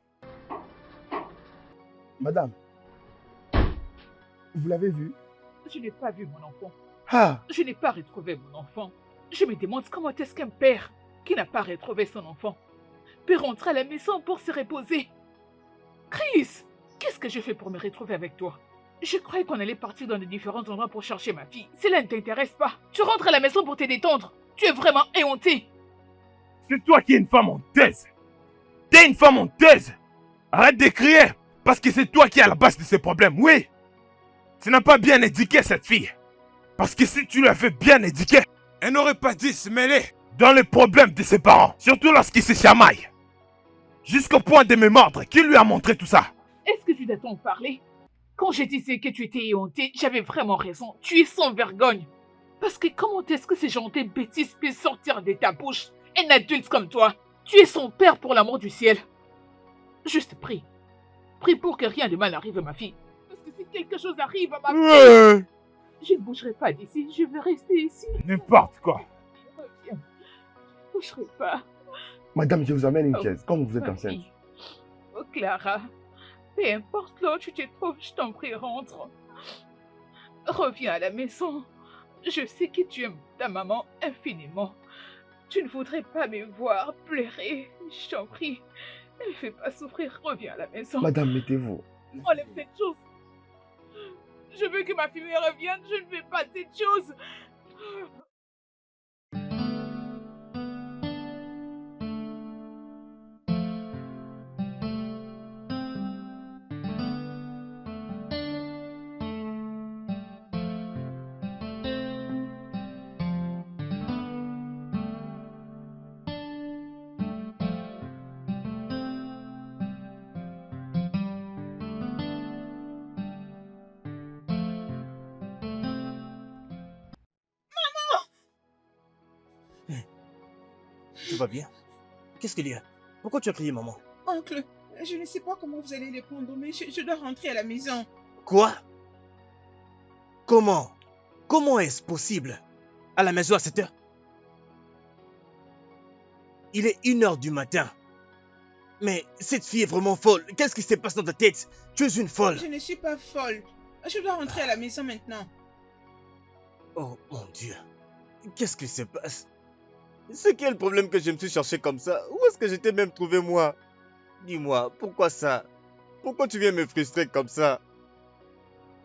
Madame, vous l'avez vu? Je n'ai pas vu mon enfant. Ah, Je n'ai pas retrouvé mon enfant. Je me demande comment est-ce qu'un père qui n'a pas retrouvé son enfant peut rentrer à la maison pour se reposer. Chris, qu'est-ce que je fais pour me retrouver avec toi? Je croyais qu'on allait partir dans de différents endroits pour chercher ma fille. Cela ne t'intéresse pas. Tu rentres à la maison pour te détendre. Tu es vraiment éhonté. C'est toi qui es une femme honteuse. T'es une femme honteuse. Arrête de crier. Parce que c'est toi qui es à la base de ces problèmes, oui. Tu n'as pas bien éduqué cette fille. Parce que si tu l'avais bien éduquée, elle n'aurait pas dû se mêler dans les problèmes de ses parents. Surtout lorsqu'ils se chamaillent. Jusqu'au point de me mordre. Qui lui a montré tout ça? Est-ce que tu t'attends parler? Quand je disais que tu étais éhonté, j'avais vraiment raison. Tu es sans vergogne. Parce que comment est-ce que ces genres de bêtises peuvent sortir de ta bouche? Un adulte comme toi. Tu es son père pour l'amour du ciel. Juste prie. Prie pour que rien de mal arrive à ma fille. Parce que si quelque chose arrive à ma fille, je ne bougerai pas d'ici. Je vais rester ici. N'importe quoi. Reviens. Je ne bougerai pas. Madame, je vous amène une Oh, chaise, comme vous êtes ma enceinte. fille. Oh, Clara. Peu importe là où tu te trouves, je t'en prie, rentre. Reviens à la maison. Je sais que tu aimes ta maman infiniment. Tu ne voudrais pas me voir pleurer. Je t'en prie. Ne me fais pas souffrir. Reviens à la maison. Madame, mettez-vous. Enlève cette chose. Je veux que ma fille me revienne. Je ne veux pas cette chose. Tout va bien? Qu'est-ce qu'il y a? Pourquoi tu as crié, maman? Oncle, je ne sais pas comment vous allez les prendre, mais je dois rentrer à la maison. Quoi? Comment? Comment est-ce possible? À la maison à cette heure? Il est 1h du matin. Mais cette fille est vraiment folle. Qu'est-ce qui se passe dans ta tête? Tu es une folle. Je ne suis pas folle. Je dois rentrer à la maison maintenant. Oh mon Dieu. Qu'est-ce qui se passe? C'est quel problème que je me suis cherché comme ça? Où est-ce que j'étais même trouvé moi? Dis-moi, pourquoi ça? Pourquoi tu viens me frustrer comme ça?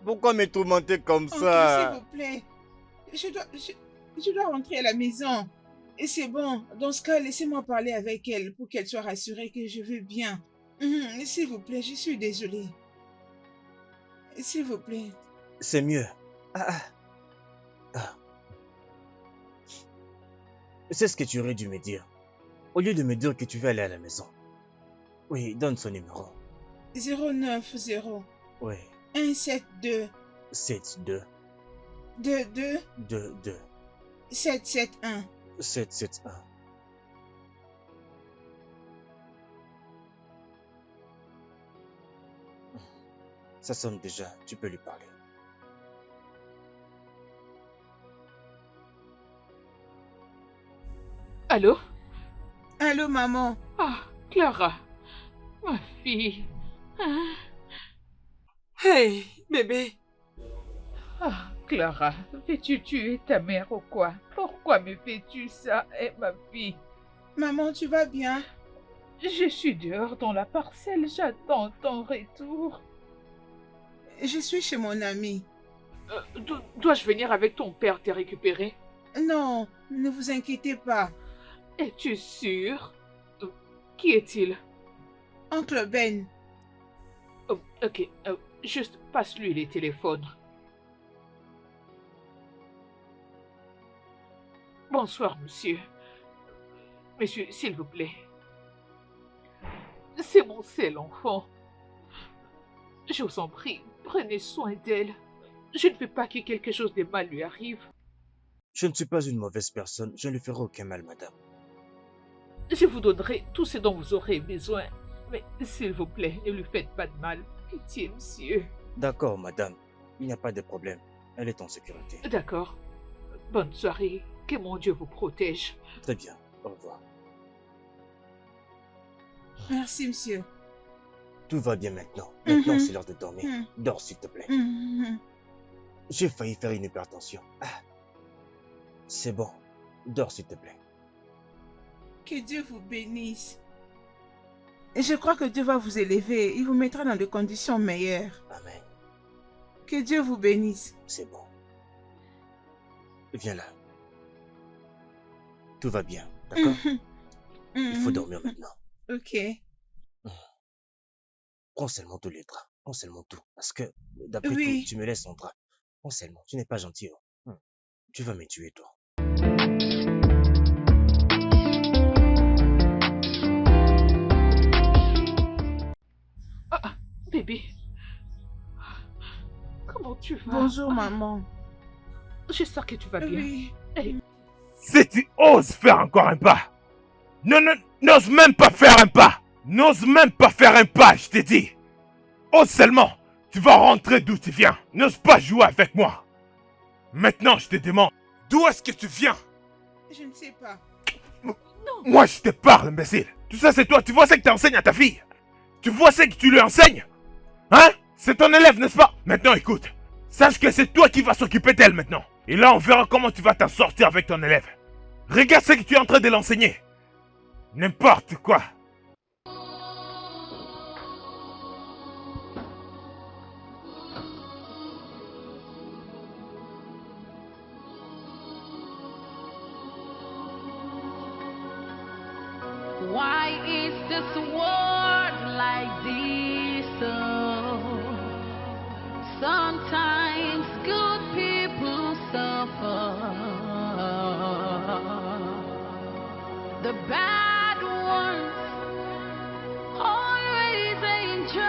Pourquoi me tourmenter comme Oncle, ça? s'il vous plaît. Je dois rentrer à la maison. Et c'est bon. Dans ce cas, laissez-moi parler avec elle pour qu'elle soit rassurée que je vais bien. S'il vous plaît, je suis désolée. S'il vous plaît. C'est mieux. Ah. C'est ce que tu aurais dû me dire. Au lieu de me dire que tu veux aller à la maison. Oui, donne son numéro. 090 Oui, 172 72 22 22 771. 771. Ça sonne déjà, tu peux lui parler. Allô? Allô, maman. Ah, Clara. Ma fille. Hein? Hey, bébé. Ah, Clara, veux-tu tuer ta mère ou quoi? Pourquoi me fais-tu ça, ma fille? Maman, tu vas bien? Je suis dehors dans la parcelle, j'attends ton retour. Je suis chez mon ami. Dois-je venir avec ton père te récupérer? Non, ne vous inquiétez pas. Es-tu sûr? Qui est-il? Oncle Ben. Oh, ok, juste passe-lui les téléphones. Bonsoir, monsieur. Monsieur, s'il vous plaît. C'est mon seul enfant. Je vous en prie, prenez soin d'elle. Je ne veux pas que quelque chose de mal lui arrive. Je ne suis pas une mauvaise personne, je ne lui ferai aucun mal, madame. Je vous donnerai tout ce dont vous aurez besoin. Mais s'il vous plaît, ne lui faites pas de mal. Pitié, monsieur. D'accord, madame, il n'y a pas de problème. Elle est en sécurité. D'accord. Bonne soirée. Que mon Dieu vous protège. Très bien, au revoir. Merci, monsieur. Tout va bien maintenant. Maintenant, Mhm. c'est l'heure de dormir. Mhm. Dors, s'il te plaît. Mhm. J'ai failli faire une hypertension. Ah. C'est bon. Dors, s'il te plaît. Que Dieu vous bénisse. Je crois que Dieu va vous élever. Il vous mettra dans des conditions meilleures. Amen. Que Dieu vous bénisse. C'est bon. Viens là. Tout va bien, d'accord? Il faut dormir maintenant. Ok. Prends seulement tous les draps. Prends seulement tout. Parce que, d'après Oui. tout, tu me laisses en drap. Prends seulement. Tu n'es pas gentil. Oh. Tu vas me tuer, toi. Bébé. Comment tu vas? Bonjour, maman. J'espère que tu vas bien. Oui. Allez, Si tu oses faire encore un pas, non, N'ose même pas faire un pas. N'ose même pas faire un pas, je t'ai dit. Ose seulement. Tu vas rentrer d'où tu viens. N'ose pas jouer avec moi. Maintenant, je te demande, d'où est-ce que tu viens? Je ne sais pas. Moi, je te parle, imbécile. Tout ça, c'est toi. Tu vois ce que tu enseignes à ta fille? Tu vois ce que tu lui enseignes? Hein? C'est ton élève, n'est-ce pas? Maintenant, écoute. Sache que c'est toi qui vas s'occuper d'elle maintenant. Et là, on verra comment tu vas t'en sortir avec ton élève. Regarde ce que tu es en train de l'enseigner. N'importe quoi. Why is this world like this? Sometimes good people suffer. The bad ones always enjoy.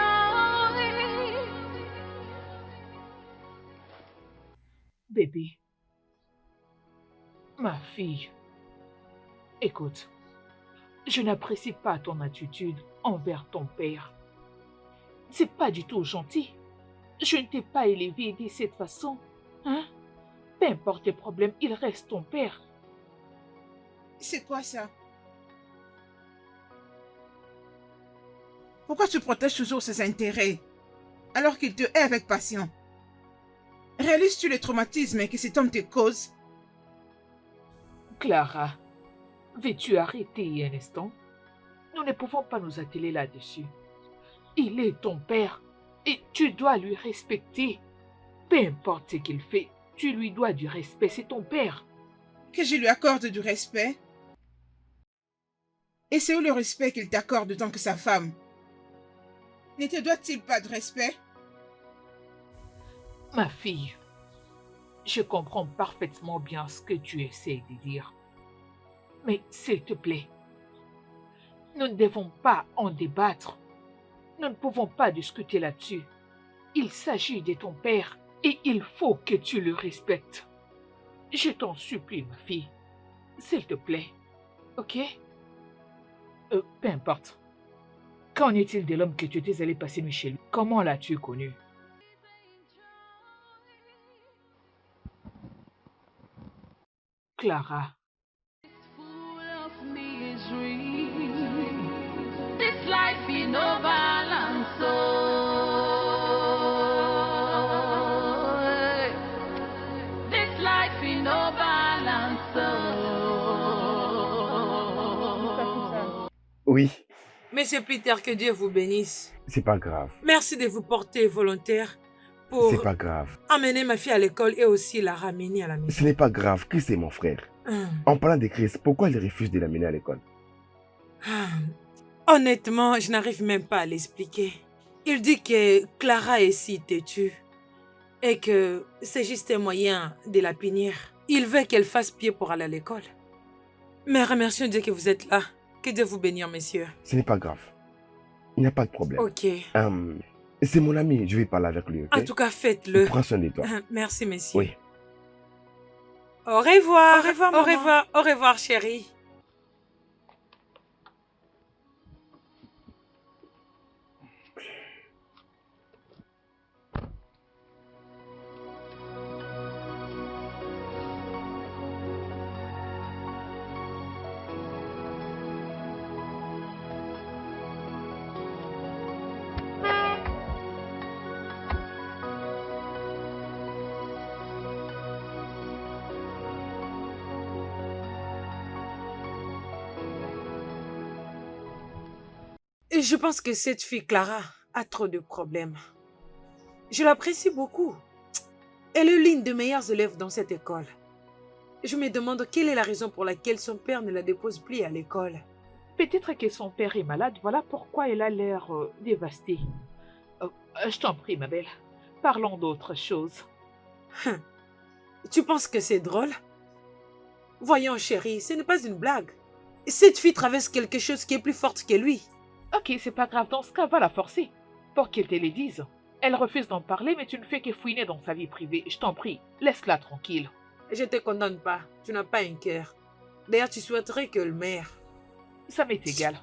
Bébé, ma fille, écoute, je n'apprécie pas ton attitude envers ton père. C'est pas du tout gentil. Je ne t'ai pas élevé de cette façon, hein? Peu importe tes problèmes, il reste ton père. C'est quoi ça? Pourquoi tu protèges toujours ses intérêts alors qu'il te hait avec passion? Réalises-tu le traumatisme que cet homme te cause? Clara, veux-tu arrêter un instant? Nous ne pouvons pas nous atteler là-dessus. Il est ton père et tu dois lui respecter. Peu importe ce qu'il fait, tu lui dois du respect, c'est ton père. Que je lui accorde du respect? Et c'est où le respect qu'il t'accorde tant que sa femme? Ne te doit-il pas de respect? Ma fille, je comprends parfaitement bien ce que tu essaies de dire. Mais s'il te plaît, nous ne devons pas en débattre. Nous ne pouvons pas discuter là-dessus. Il s'agit de ton père et il faut que tu le respectes. Je t'en supplie, ma fille. S'il te plaît. Ok? Peu importe. Qu'en est-il de l'homme que tu étais allé passer nuit chez lui? Comment l'as-tu connu? Clara. Full of misery. This life in no balance. This life in no balance. Oui, Monsieur Peter, que Dieu vous bénisse. c'est pas grave. Merci de vous porter volontaire pour C'est pas grave. amener ma fille à l'école et aussi la ramener à la maison. Ce n'est pas grave. Chris est mon frère. En parlant de Chris, pourquoi il refuse de l'amener à l'école? Honnêtement, je n'arrive même pas à l'expliquer. Il dit que Clara est si têtue et que c'est juste un moyen de la punir. Il veut qu'elle fasse pied pour aller à l'école. Mais remercions Dieu que vous êtes là. Que Dieu vous bénisse, messieurs. Ce n'est pas grave. Il n'y a pas de problème. Ok. C'est mon ami, je vais parler avec lui, ok? En tout cas, faites-le. Prends soin de toi. Merci, messieurs. Oui. Au revoir. Au revoir, Au maman. revoir. Au revoir, chérie. Et je pense que cette fille, Clara, a trop de problèmes. Je l'apprécie beaucoup. Elle est l'une des meilleures élèves dans cette école. Je me demande quelle est la raison pour laquelle son père ne la dépose plus à l'école. Peut-être que son père est malade, voilà pourquoi elle a l'air dévastée. Je t'en prie, ma belle. Parlons d'autre chose. Tu penses que c'est drôle? Voyons, chérie, ce n'est pas une blague. Cette fille traverse quelque chose qui est plus forte que lui. Ok, c'est pas grave, dans ce cas, va la forcer. Pour qu'elle te le dise. Elle refuse d'en parler, mais tu ne fais que fouiner dans sa vie privée. Je t'en prie, laisse-la tranquille. Je te condamne pas, tu n'as pas un cœur. D'ailleurs, tu souhaiterais que le maire Ça m'est égal.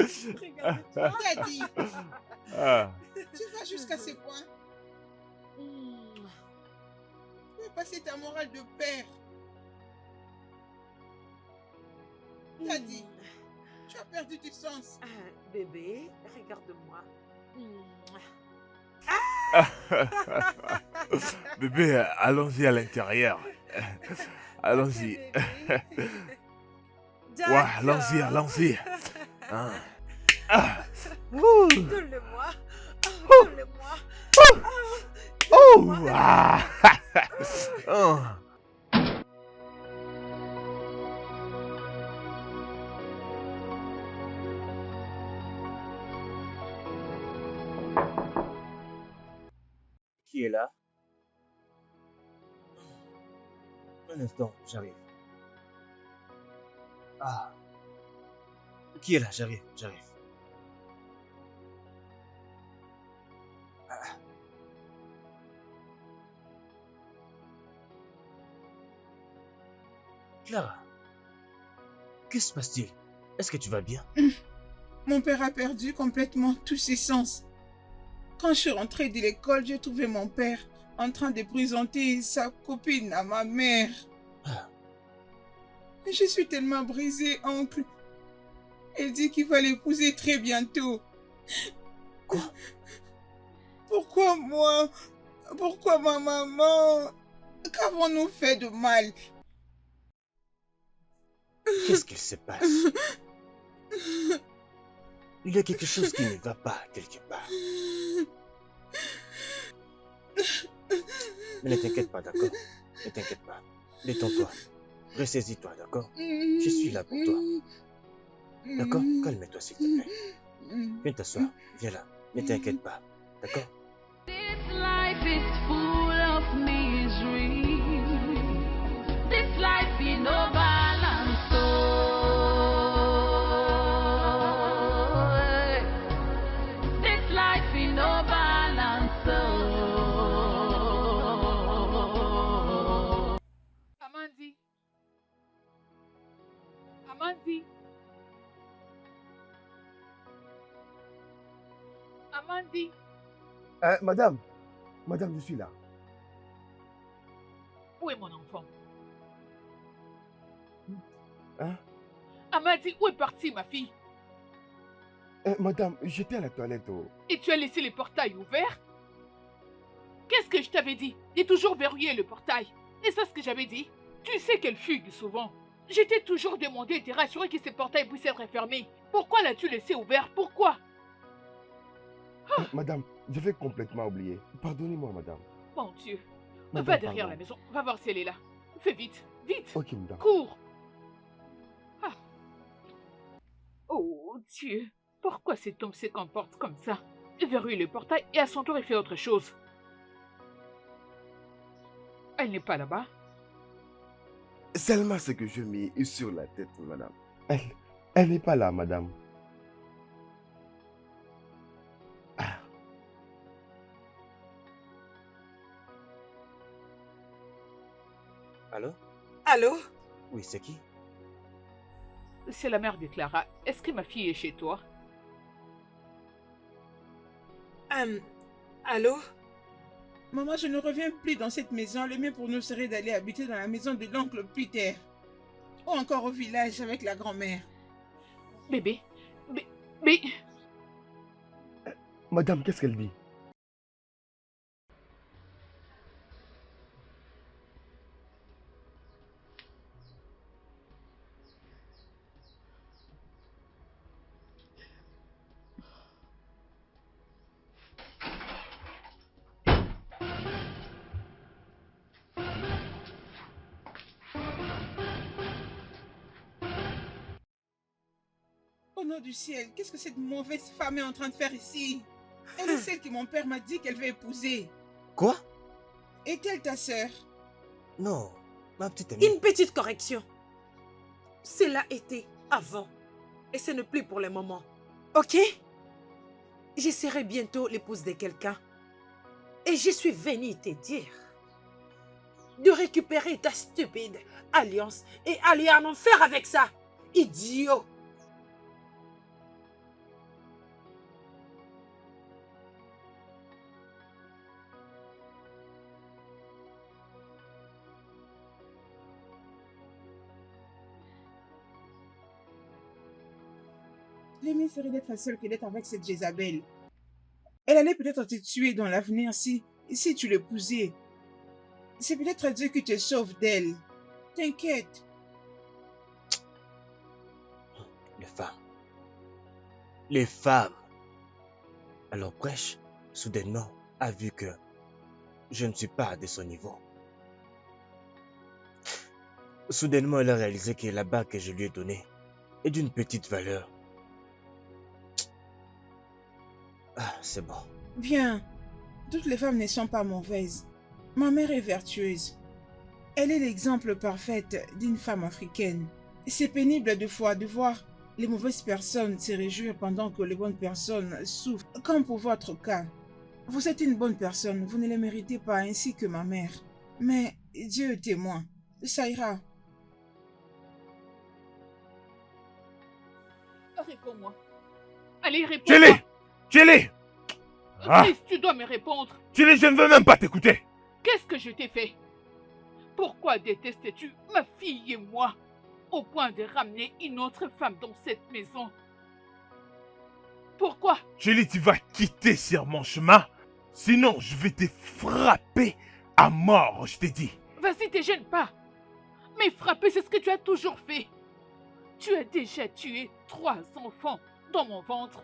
Regarde, Daddy, Ah. tu vas jusqu'à ce point. Où est passée ta morale de père? Daddy, tu as perdu du sens. Ah, bébé, regarde-moi. Bébé, allons-y à l'intérieur. Allons-y. Ouais, allons-y, allons-y. Hein. Ah. Ouh. Donne-le-moi. Oh. Donne-le-moi. Oh. Ah. Oh. Qui est là? Un instant, j'arrive. Ah. Qui est là? J'arrive, j'arrive. Ah. Clara, que se passe-t-il? Est-ce que tu vas bien? Mon père a perdu complètement tous ses sens. Quand je suis rentrée de l'école, j'ai trouvé mon père en train de présenter sa copine à ma mère. Ah. Je suis tellement brisée, oncle. Elle dit qu'il va l'épouser très bientôt. Quoi? Pourquoi moi? Pourquoi ma maman? Qu'avons-nous fait de mal? Qu'est-ce qu'il se passe? Il y a quelque chose qui ne va pas quelque part. Mais ne t'inquiète pas, d'accord? Ne t'inquiète pas. Détends-toi. Ressaisis-toi, d'accord? Je suis là pour toi. D'accord? Calme-toi, s'il te plaît. Viens t'asseoir. Viens là. Ne t'inquiète pas. D'accord? This life is full of misery. This life is no balance. Oh, this life is no balance. Oh. Amandi. Amandi. Amandi. Madame, je suis là. Où est mon enfant? Hein? Amandi, où est partie ma fille? Madame, j'étais à la toilette. Oh. Et tu as laissé les portails ouverts? Qu'est-ce que je t'avais dit? J'ai toujours verrouillé le portail. Et c'est ce que j'avais dit. Tu sais qu'elle fugue souvent. Je t'ai toujours demandé et t'ai rassuré que ces portails puissent être fermés. Pourquoi l'as-tu laissé ouvert? Pourquoi? Madame, j'avais complètement oublié. Pardonnez-moi, madame. Mon Dieu. Madame, Va derrière pardon. la maison. Va voir si elle est là. Fais vite. Vite. Ok, madame. Cours. Ah. Oh Dieu. Pourquoi cet homme se comporte comme ça? Il verrouille le portail et à son tour il fait autre chose. Elle n'est pas là-bas. Seulement ce que je mets sur la tête, madame. Elle n'est pas là, madame. Ah. Allô? Allô? Oui, c'est qui? C'est la mère de Clara. Est-ce que ma fille est chez toi? Allô? Maman, je ne reviens plus dans cette maison. Le mieux pour nous serait d'aller habiter dans la maison de l'oncle Peter. Ou encore au village avec la grand-mère. Bébé. Mais... Madame, qu'est-ce qu'elle dit? Au nom du ciel, qu'est-ce que cette mauvaise femme est en train de faire ici? Elle est celle que mon père m'a dit qu'elle veut épouser. Quoi? Est-elle ta sœur? Non, ma petite amie. Une petite correction. Cela était avant. Et ce n'est plus pour le moment. Ok? Je serai bientôt l'épouse de quelqu'un. Et je suis venue te dire de récupérer ta stupide alliance et aller en enfer avec ça. Idiot! Le mieux serait d'être seule que d'être avec cette Jézabel. Elle allait peut-être te tuer dans l'avenir si tu l'épousais. C'est peut-être Dieu qui te sauve d'elle. T'inquiète. Les femmes. Les femmes. Alors Brèche, soudainement, a vu que je ne suis pas de son niveau. Soudainement, elle a réalisé que la bague que je lui ai donnée est d'une petite valeur. Ah, c'est bon. Bien. Toutes les femmes ne sont pas mauvaises. Ma mère est vertueuse. Elle est l'exemple parfait d'une femme africaine. C'est pénible de voir les mauvaises personnes se réjouir pendant que les bonnes personnes souffrent, comme pour votre cas. Vous êtes une bonne personne, vous ne le méritez pas ainsi que ma mère. Mais Dieu est témoin, ça ira. Réponds-moi. Allez, réponds-moi. Chili! Chili! Ah! Chris, tu dois me répondre. Chili, je ne veux même pas t'écouter. Qu'est-ce que je t'ai fait? Pourquoi détestes-tu ma fille et moi au point de ramener une autre femme dans cette maison? Pourquoi? Chili, tu vas quitter sur mon chemin. Sinon, je vais te frapper à mort, je t'ai dit. Vas-y, te gêne pas. Mais frapper, c'est ce que tu as toujours fait. Tu as déjà tué 3 enfants dans mon ventre.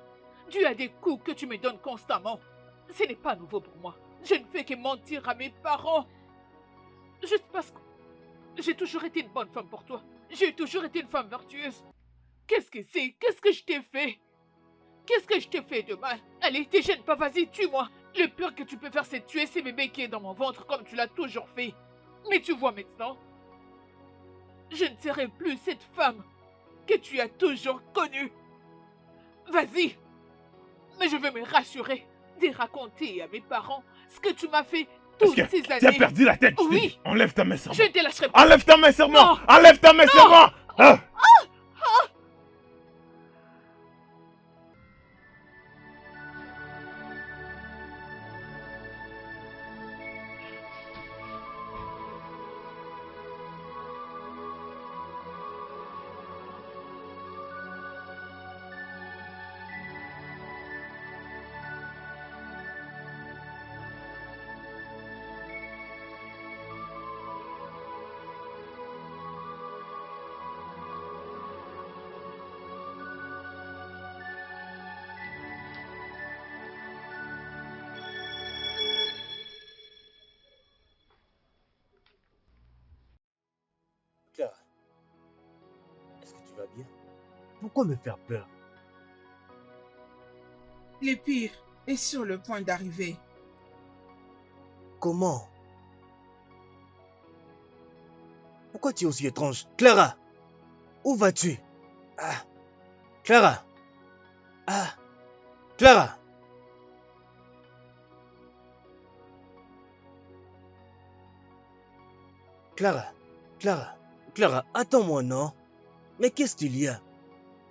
Dû à des coups que tu me donnes constamment. Ce n'est pas nouveau pour moi. Je ne fais que mentir à mes parents. Juste parce que j'ai toujours été une bonne femme pour toi. J'ai toujours été une femme vertueuse. Qu'est-ce que c'est? Qu'est-ce que je t'ai fait? Qu'est-ce que je t'ai fait de mal? Allez, te gêne pas, vas-y, tue-moi. Le pire que tu peux faire, c'est tuer ces bébés qui est dans mon ventre comme tu l'as toujours fait. Mais tu vois maintenant, je ne serai plus cette femme que tu as toujours connue. Vas-y. Mais je veux me rassurer de raconter à mes parents ce que tu m'as fait toutes ces années. Tu as perdu la tête, je t'ai Oui. dit. Enlève ta main sur Je moi. ne te lâcherai pas. Enlève ta main sur moi. Non. Enlève ta main sur moi. Ah. Clara, est-ce que tu vas bien? Pourquoi me faire peur? Le pire est sur le point d'arriver. Comment? Pourquoi tu es aussi étrange? Clara! Où vas-tu? Ah! Clara! Ah! Clara! Clara! Clara! Clara, attends-moi, non? Mais qu'est-ce qu'il y a?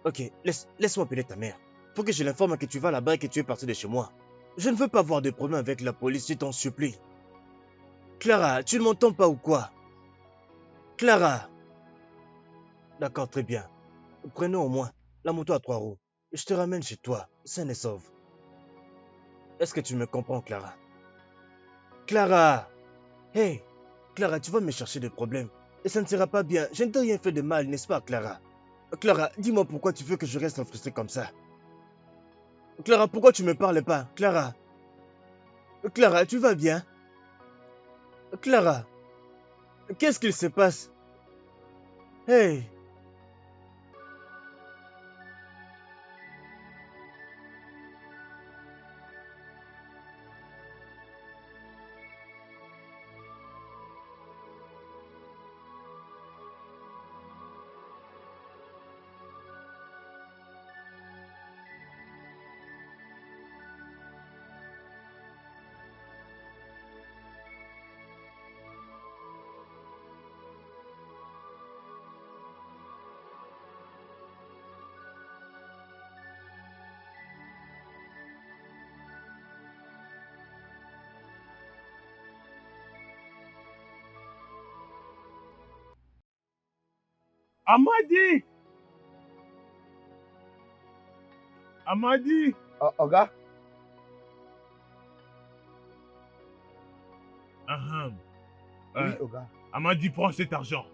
Ok, laisse-moi appeler ta mère. Faut que je l'informe que tu vas là-bas et que tu es parti de chez moi. Je ne veux pas avoir de problème avec la police, je t'en supplie. Clara, tu ne m'entends pas ou quoi? Clara! D'accord, très bien. Prenons au moins la moto à 3 roues. Je te ramène chez toi, sain et sauve. Est-ce que tu me comprends, Clara? Clara! Hey! Clara, tu vas me chercher des problèmes. Et ça ne sera pas bien. Je ne t'ai rien fait de mal, n'est-ce pas, Clara? Clara, dis-moi pourquoi tu veux que je reste frustré comme ça. Clara, pourquoi tu me parles pas? Clara? Clara, tu vas bien? Clara? Qu'est-ce qu'il se passe? Hey! Amadi! Amadi! Oga? Ahem. Oui, Oga. Amadi, prends cet argent.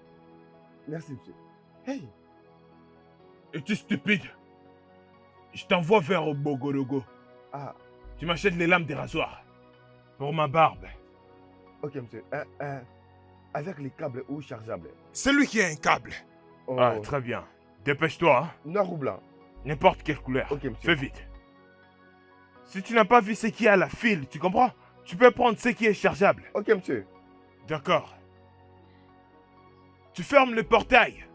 Merci, monsieur. Hey! Es-tu stupide? Je t'envoie vers Bogorogo. Ah, Tu m'achètes les lames des rasoirs. Pour ma barbe. ok, monsieur. Avec les câbles ou chargeables? Celui qui a un câble. Oh, Ah, très bien. Dépêche-toi, hein. noir ou blanc? N'importe quelle couleur. Ok, monsieur. Fais vite. Si tu n'as pas vu ce qui est à la file, tu comprends? Tu peux prendre ce qui est chargeable. Ok, monsieur. D'accord. Tu fermes le portail.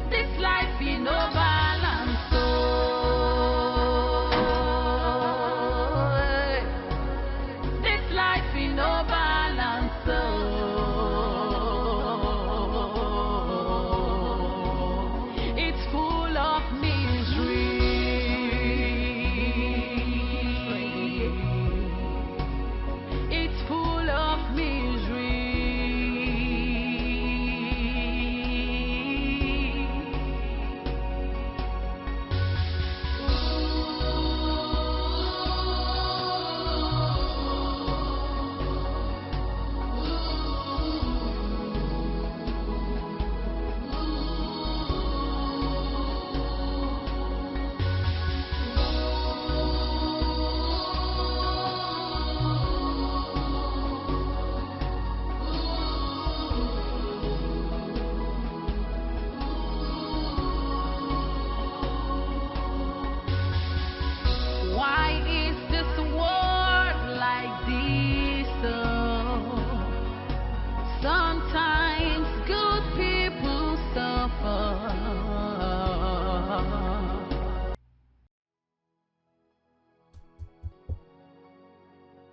This life in no balance. Oh, this life in no balance. Oh, it's full of misery. It's full of misery. Why is this world like this? Oh, sometimes good people suffer.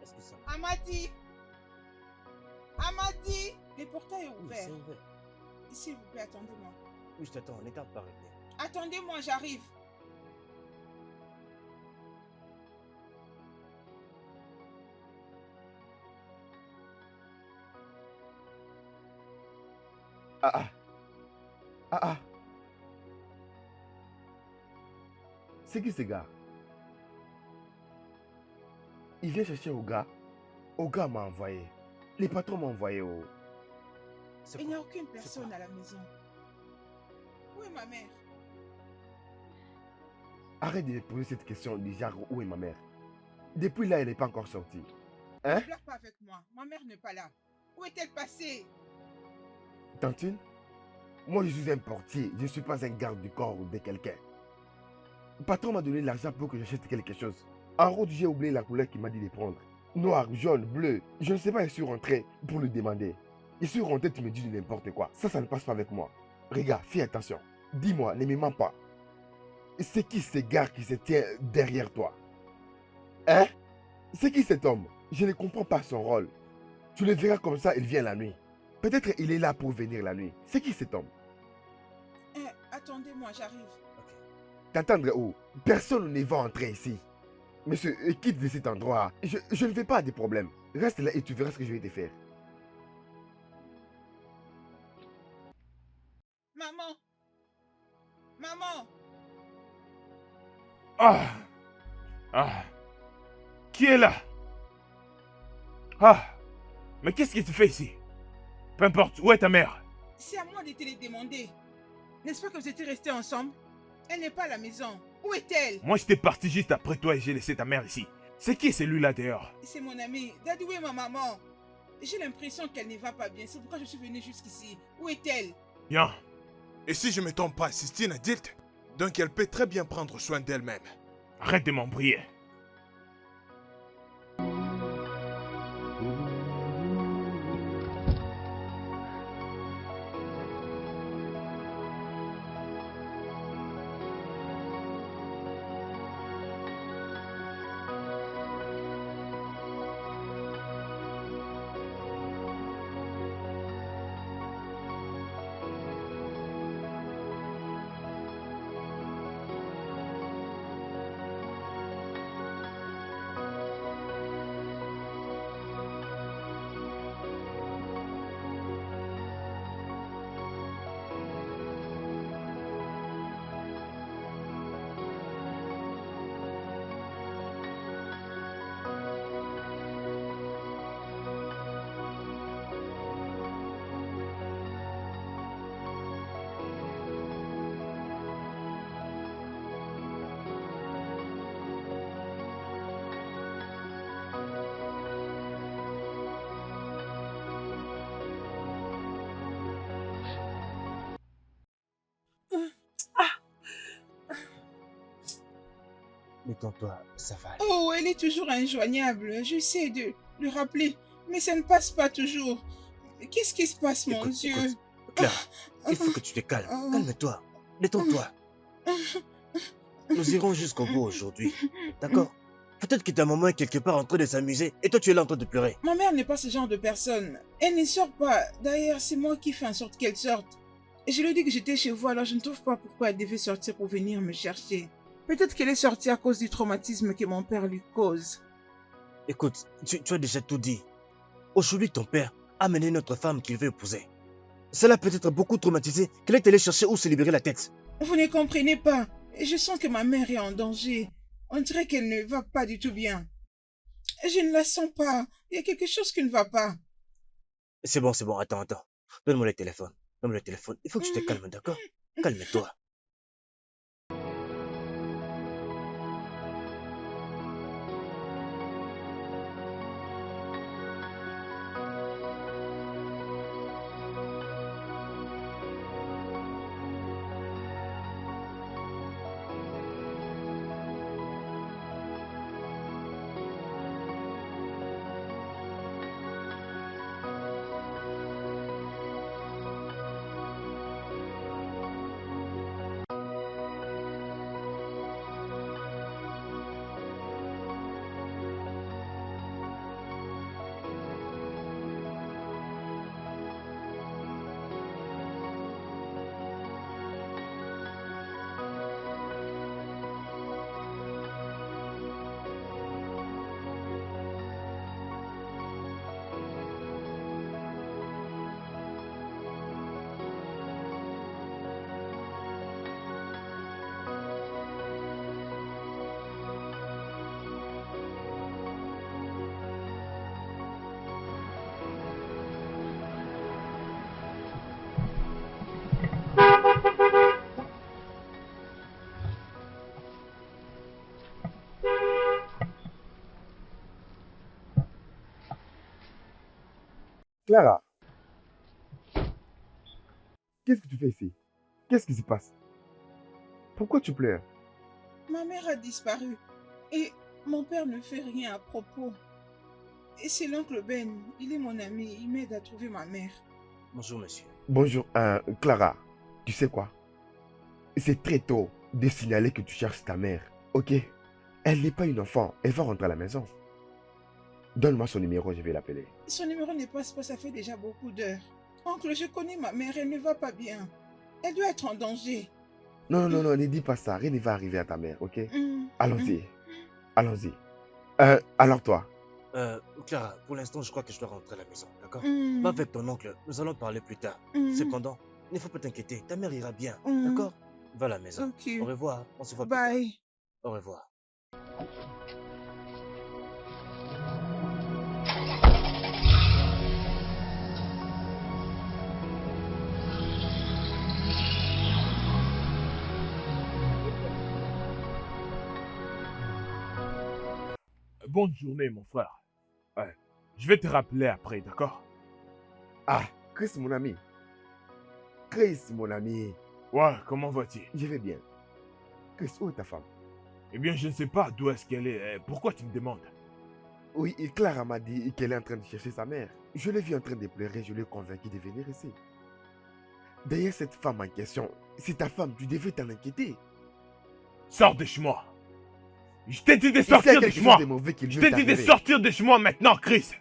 Est-ce que ça... Amadi! Amadi! Le portail est Oui, ouvert. c'est ouvert. S'il vous plaît, attendez-moi. Oui, je t'attends, ne tarde pas à revenir. Attendez-moi, j'arrive. Ah, ah. Ah, ah. C'est qui ce gars? Il vient chercher Oga. Oga m'a envoyé. Les patrons m'ont envoyé. Oh. C'est Il n'y a quoi? aucune C'est personne quoi? à la maison. Où est ma mère? Arrête de me poser cette question du genre où est ma mère? Depuis là, elle n'est pas encore sortie. Ne Hein? blague pas avec moi. Ma mère n'est pas là. Où est-elle passée? Tantine? Moi, je suis un portier. Je ne suis pas un garde du corps de quelqu'un. Le patron m'a donné l'argent pour que j'achète quelque chose. En route, j'ai oublié la couleur qu'il m'a dit de prendre. Noir, jaune, bleu. Je ne sais pas, je suis rentré pour le demander. Je suis rentré, tu me dis de n'importe quoi. Ça ne passe pas avec moi. Regarde, fais attention. Dis-moi, ne me mens pas. C'est qui ce gars qui se tient derrière toi? Hein? C'est qui cet homme? Je ne comprends pas son rôle. Tu le verras comme ça, il vient la nuit. Peut-être il est là pour venir la nuit. C'est qui cet homme? Attendez-moi, j'arrive. Ok. T'attendre où? Personne ne va entrer ici. Monsieur, quitte de cet endroit. Je ne veux pas des problèmes. Reste là et tu verras ce que je vais te faire. Maman! Maman! Ah! Ah! Qui est là? Ah! Mais qu'est-ce que tu fais ici? Peu importe, où est ta mère? C'est à moi de te les demander. N'est-ce pas que vous étiez restés ensemble? Elle n'est pas à la maison. Où est-elle? Moi, j'étais parti juste après toi et j'ai laissé ta mère ici. C'est qui celui-là dehors? C'est mon amie. Daddy, où est ma maman? J'ai l'impression qu'elle ne va pas bien. C'est pourquoi je suis venue jusqu'ici. Où est-elle? Bien. Et si je ne me trompe pas, c'est une adulte, donc elle peut très bien prendre soin d'elle-même. Arrête de m'embrouiller. Détends-toi, ça va aller. Oh, elle est toujours injoignable. J'essaie de le rappeler, mais ça ne passe pas toujours. Qu'est-ce qui se passe, mon Dieu? Écoute, Clara, il faut que tu te calmes. Calme-toi. Détends-toi. Nous irons jusqu'au bout aujourd'hui. D'accord? Peut-être que ta maman est quelque part en train de s'amuser et toi tu es là en train de pleurer. Ma mère n'est pas ce genre de personne. Elle ne sort pas. D'ailleurs, c'est moi qui fais en sorte qu'elle sorte. Et je lui ai dit que j'étais chez vous, alors je ne trouve pas pourquoi elle devait sortir pour venir me chercher. Peut-être qu'elle est sortie à cause du traumatisme que mon père lui cause. Écoute, tu as déjà tout dit. Aujourd'hui, ton père a amené notre femme qu'il veut épouser. Cela peut être beaucoup traumatisé qu'elle est allée chercher où se libérer la tête. Vous ne comprenez pas. Je sens que ma mère est en danger. On dirait qu'elle ne va pas du tout bien. Je ne la sens pas. Il y a quelque chose qui ne va pas. C'est bon, attends. Donne-moi le téléphone. Donne-moi le téléphone. Il faut que tu te calmes, d'accord? Calme-toi. Clara, qu'est-ce que tu fais ici? Qu'est-ce qui se passe? Pourquoi tu pleures? Ma mère a disparu. Et mon père ne fait rien à propos. Et c'est l'oncle Ben. Il est mon ami. Il m'aide à trouver ma mère. Bonjour, monsieur. Bonjour, Clara, tu sais quoi? C'est très tôt de signaler que tu cherches ta mère, ok? Elle n'est pas une enfant, elle va rentrer à la maison. Donne-moi son numéro, je vais l'appeler. Son numéro ne passe pas, ça fait déjà beaucoup d'heures. Oncle, je connais ma mère, elle ne va pas bien. Elle doit être en danger. Non, ne dis pas ça, rien ne va arriver à ta mère, ok? Allons-y, allons-y. Alors toi? Clara, pour l'instant, je crois que je dois rentrer à la maison, d'accord? Va avec ton oncle, nous allons parler plus tard. Cependant, il ne faut pas t'inquiéter, ta mère ira bien, d'accord? Va à la maison. Ok. Au revoir, on se voit plus tard. Bye. Au revoir. Bonne journée, mon frère. Ouais. Je vais te rappeler après, d'accord? Ah, Chris, mon ami. Chris, mon ami. Ouais, comment vas-tu? Je vais bien. Chris, où est ta femme? Eh bien, je ne sais pas d'où est-ce qu'elle est. Pourquoi tu me demandes? Oui, et Clara m'a dit qu'elle est en train de chercher sa mère. Je l'ai vue en train de pleurer, je l'ai convaincu de venir ici. D'ailleurs, cette femme en question, c'est ta femme, tu devais t'en inquiéter. Sors de chez moi. Je t'ai dit de sortir de chez moi. Je t'ai dit de sortir de chez moi maintenant, Chris.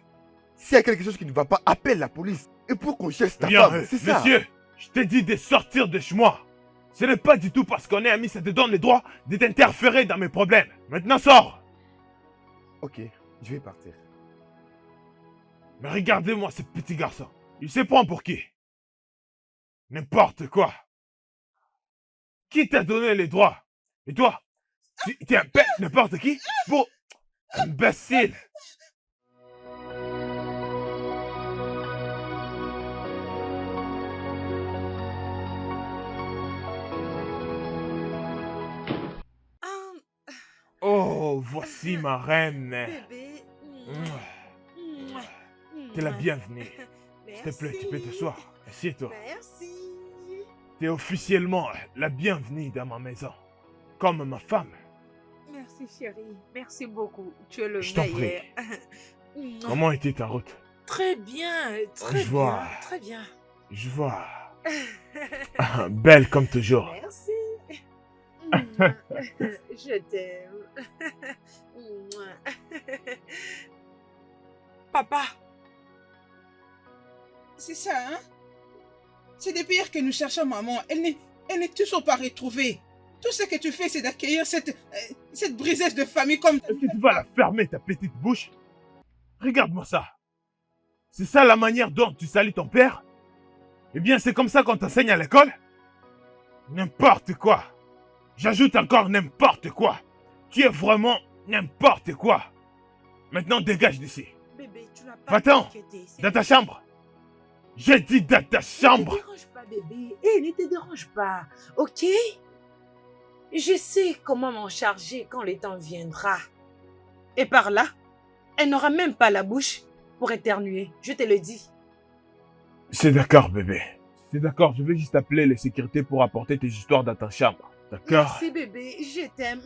S'il y a quelque chose qui ne va pas, appelle la police. Et pour qu'on cherche ta femme, c'est ça. Monsieur, je t'ai dit de sortir de chez moi. Ce n'est pas du tout parce qu'on est amis, ça te donne le droit de t'interférer dans mes problèmes. Maintenant, sors. Ok, je vais partir. Mais regardez-moi ce petit garçon. Il se prend pour qui? N'importe quoi. Qui t'a donné les droits? Et toi? Tu es un bête, n'importe qui? Pour... imbécile. Oh, voici ma reine. Bébé. T'es la bienvenue. S'il te plaît, tu peux t'asseoir. Assieds-toi. Merci. T'es officiellement la bienvenue dans ma maison. Comme ma femme. Merci. Merci chérie, merci beaucoup. Tu es le Je t'en prie. meilleur. Comment était ta route? Très bien, très Je vois. bien, très bien. Je vois. Belle comme toujours. Merci. Je t'aime. Papa, C'est ça, hein? C'est depuis hier que nous cherchons maman. Elle n'est toujours pas retrouvée. Tout ce que tu fais, c'est d'accueillir cette briseuse de famille comme... Est-ce que tu vas la fermer, ta petite bouche? Regarde-moi ça. C'est ça la manière dont tu salis ton père? Eh bien, c'est comme ça qu'on t'enseigne à l'école? N'importe quoi. J'ajoute encore n'importe quoi. Tu es vraiment n'importe quoi. Maintenant, dégage d'ici. bébé, tu n'as pas Va-t'en, t'inquiéter. dans ta chambre. J'ai dit dans ta chambre. Ne te dérange pas, bébé. Ne te dérange pas, ok? Je sais comment m'en charger quand le temps viendra. Et par là, elle n'aura même pas la bouche pour éternuer, je te le dis. C'est d'accord, bébé. C'est d'accord, je vais juste appeler les sécurités pour apporter tes histoires dans ta chambre. D'accord? Merci, bébé, je t'aime.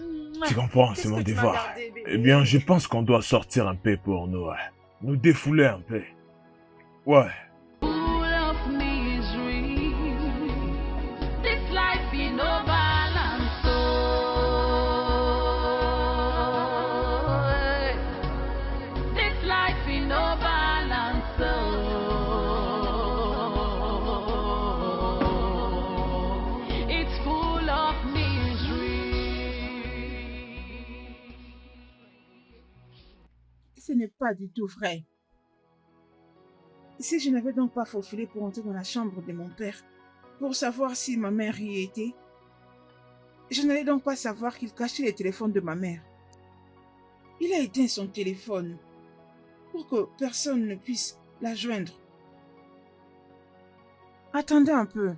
Tu comprends, c'est Qu'est-ce mon que tu m'as devoir. gardé, bébé? Eh bien, je pense qu'on doit sortir un peu pour nous défouler un peu. Ouais. Full of misery. This life in no balance. Oh, this life in no balance. Oh, it's full of misery. Ce n'est pas du tout vrai. Si je n'avais donc pas faufilé pour entrer dans la chambre de mon père, pour savoir si ma mère y était, je n'allais donc pas savoir qu'il cachait le téléphone de ma mère. Il a éteint son téléphone pour que personne ne puisse la joindre. Attendez un peu.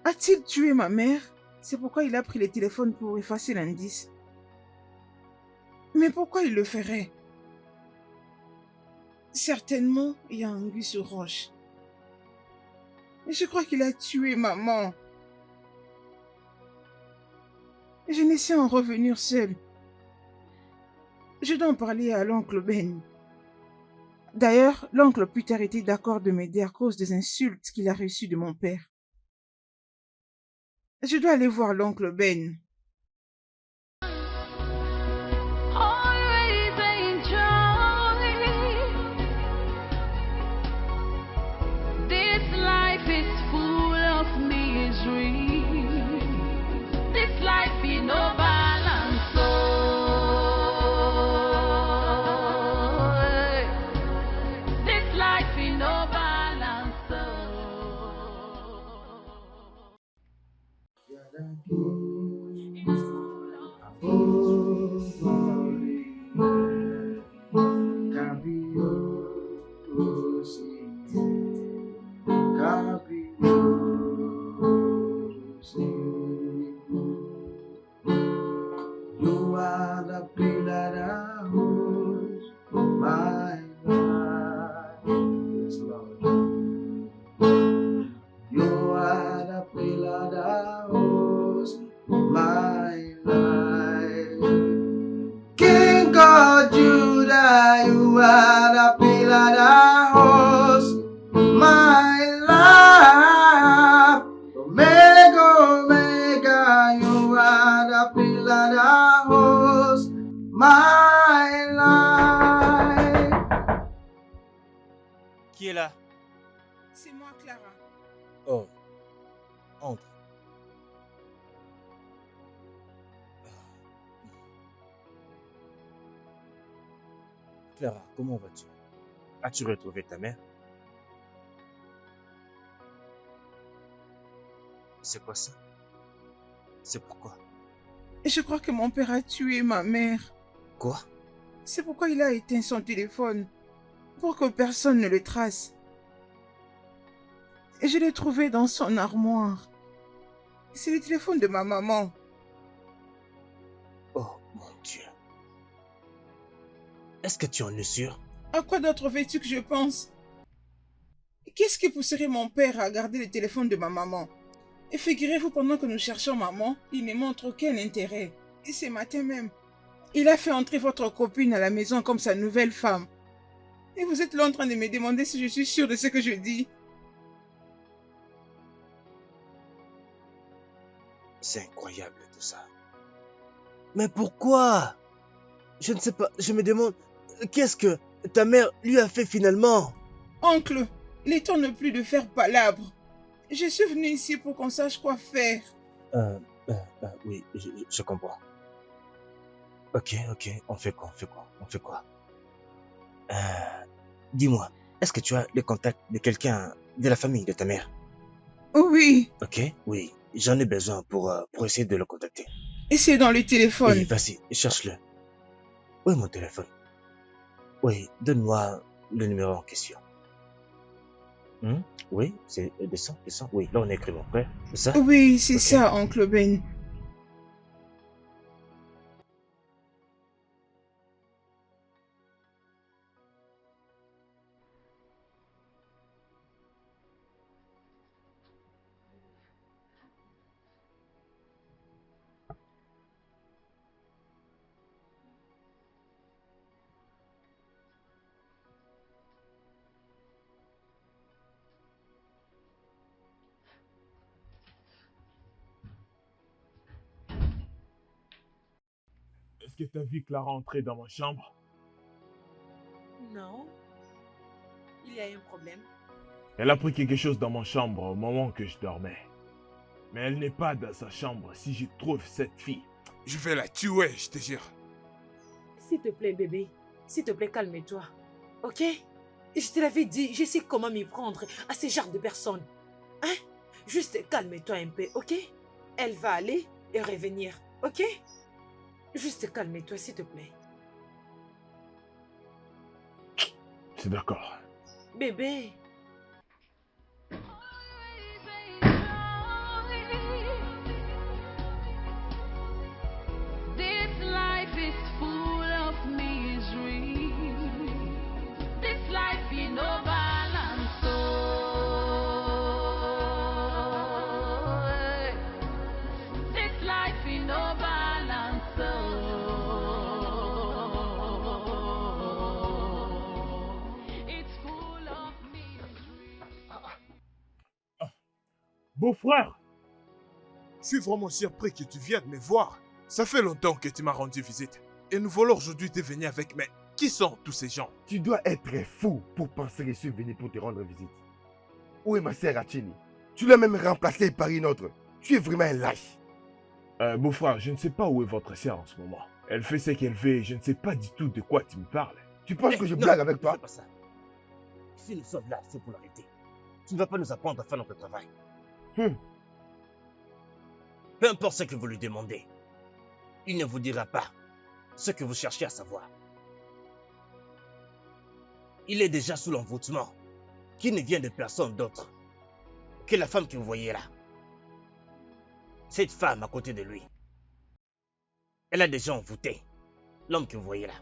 A-t-il tué ma mère? C'est pourquoi il a pris le téléphone pour effacer l'indice. Mais pourquoi il le ferait? Certainement, il y a anguille sur roche. Et je crois qu'il a tué maman. Je ne sais en revenir seule. Je dois en parler à l'oncle Ben. D'ailleurs, l'oncle Peter était d'accord de m'aider à cause des insultes qu'il a reçues de mon père. Je dois aller voir l'oncle Ben. Always enjoy. This life is full of misery. This life in no balance. Oh, this life in no balance. You are the pillar that holds my life. Yes, Lord. You are the pillar that holds my life. King of Judah, you are the pillar that holds my life. Omega, Omega, you are the pillar that holds my life. Qui est là? C'est moi, Clara. Oh, entre. Clara, comment vas-tu? As-tu retrouvé ta mère? C'est quoi ça? C'est pourquoi? Et je crois que mon père a tué ma mère. Quoi? C'est pourquoi il a éteint son téléphone, pour que personne ne le trace. Et je l'ai trouvé dans son armoire. C'est le téléphone de ma maman. Oh mon Dieu. Est-ce que tu en es sûr? À quoi d'autre veux-tu que je pense? Qu'est-ce qui pousserait mon père à garder le téléphone de ma maman? Et figurez-vous, pendant que nous cherchons maman, il ne montre aucun intérêt. ce matin même, il a fait entrer votre copine à la maison comme sa nouvelle femme. Et vous êtes là en train de me demander si je suis sûre de ce que je dis. C'est incroyable tout ça. Mais pourquoi? Je ne sais pas, je me demande, qu'est-ce que ta mère lui a fait finalement? Oncle, il est temps de plus de faire palabre. Je suis venue ici pour qu'on sache quoi faire. Oui, je comprends. Ok, on fait quoi? Dis-moi, est-ce que tu as le contact de quelqu'un de la famille de ta mère? Oui, Ok, oui, j'en ai besoin pour essayer de le contacter. et c'est dans le téléphone. Oui, vas-y, cherche-le. Où est mon téléphone? Oui, donne-moi le numéro en question. Oui, c'est descend. Oui, là on a écrit mon frère, c'est ça? Oui, c'est Ok. ça, oncle Ben. Est-ce que tu as vu Clara entrer dans ma chambre? Non. Il y a un problème. Elle a pris quelque chose dans ma chambre au moment que je dormais. Mais elle n'est pas dans sa chambre. Si je trouve cette fille, je vais la tuer, je te jure. S'il te plaît, bébé. S'il te plaît, calme-toi. Ok? Je te l'avais dit, je sais comment m'y prendre à ce genre de personnes. Hein? Juste calme-toi un peu, ok? Elle va aller et revenir, ok? Juste calme-toi, s'il te plaît. C'est d'accord. Bébé. This life is full of misery. This life in no balance. Oh, this life in no balance. Oh, it's full of misery. Beau-frère, je suis vraiment surpris que tu viennes me voir. Ça fait longtemps que tu m'as rendu visite. Et nous voulons aujourd'hui te venir avec, mais qui sont tous ces gens? Tu dois être fou pour penser que je suis venu pour te rendre visite. Où est ma sœur Achini? Tu l'as même remplacée par une autre. Tu es vraiment un lâche. Beau-frère, je ne sais pas où est votre sœur en ce moment. Elle fait ce qu'elle fait et je ne sais pas du tout de quoi tu me parles. Tu penses que je Non, blague avec ne toi? fais pas ça. Si nous sommes là, c'est pour l'arrêter. Tu ne vas pas nous apprendre à faire notre travail. Peu importe ce que vous lui demandez, il ne vous dira pas ce que vous cherchez à savoir. Il est déjà sous l'envoûtement, qui ne vient de personne d'autre que la femme que vous voyez là. Cette femme à côté de lui, elle a déjà envoûté l'homme que vous voyez là.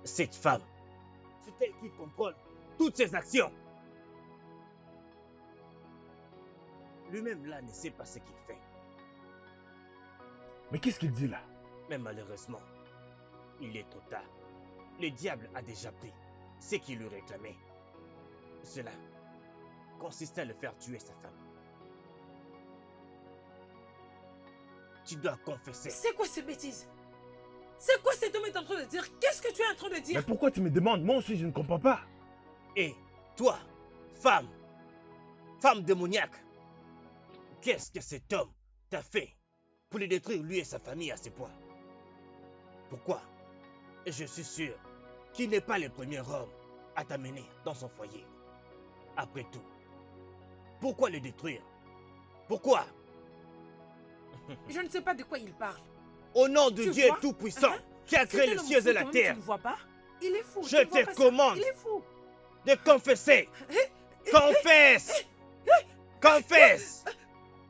Cette femme, c'est elle qui contrôle toutes ses actions. Lui-même là ne sait pas ce qu'il fait. Mais qu'est-ce qu'il dit là? Mais malheureusement, il est trop tard. Le diable a déjà pris ce qu'il lui réclamait. Cela consistait à le faire tuer sa femme. Tu dois confesser. C'est quoi ces bêtises? C'est quoi cet homme est en train de dire? Qu'est-ce que tu es en train de Mais dire? pourquoi tu me demandes? Moi aussi, je ne comprends pas. Et toi, femme démoniaque, qu'est-ce que cet homme t'a fait pour le détruire lui et sa famille à ce point? Pourquoi? Et je suis sûr qu'il n'est pas le premier homme à t'amener dans son foyer. Après tout, pourquoi le détruire? Pourquoi? Je ne sais pas de quoi il parle. Au nom de Tu Dieu vois? Tout-Puissant, qui a créé C'était les l'homme cieux fou, et la toi-même, terre, Tu ne vois pas? Il est fou. Je tu vois te pas ça? commande. Il est fou. de confesser. Confesse! Confesse!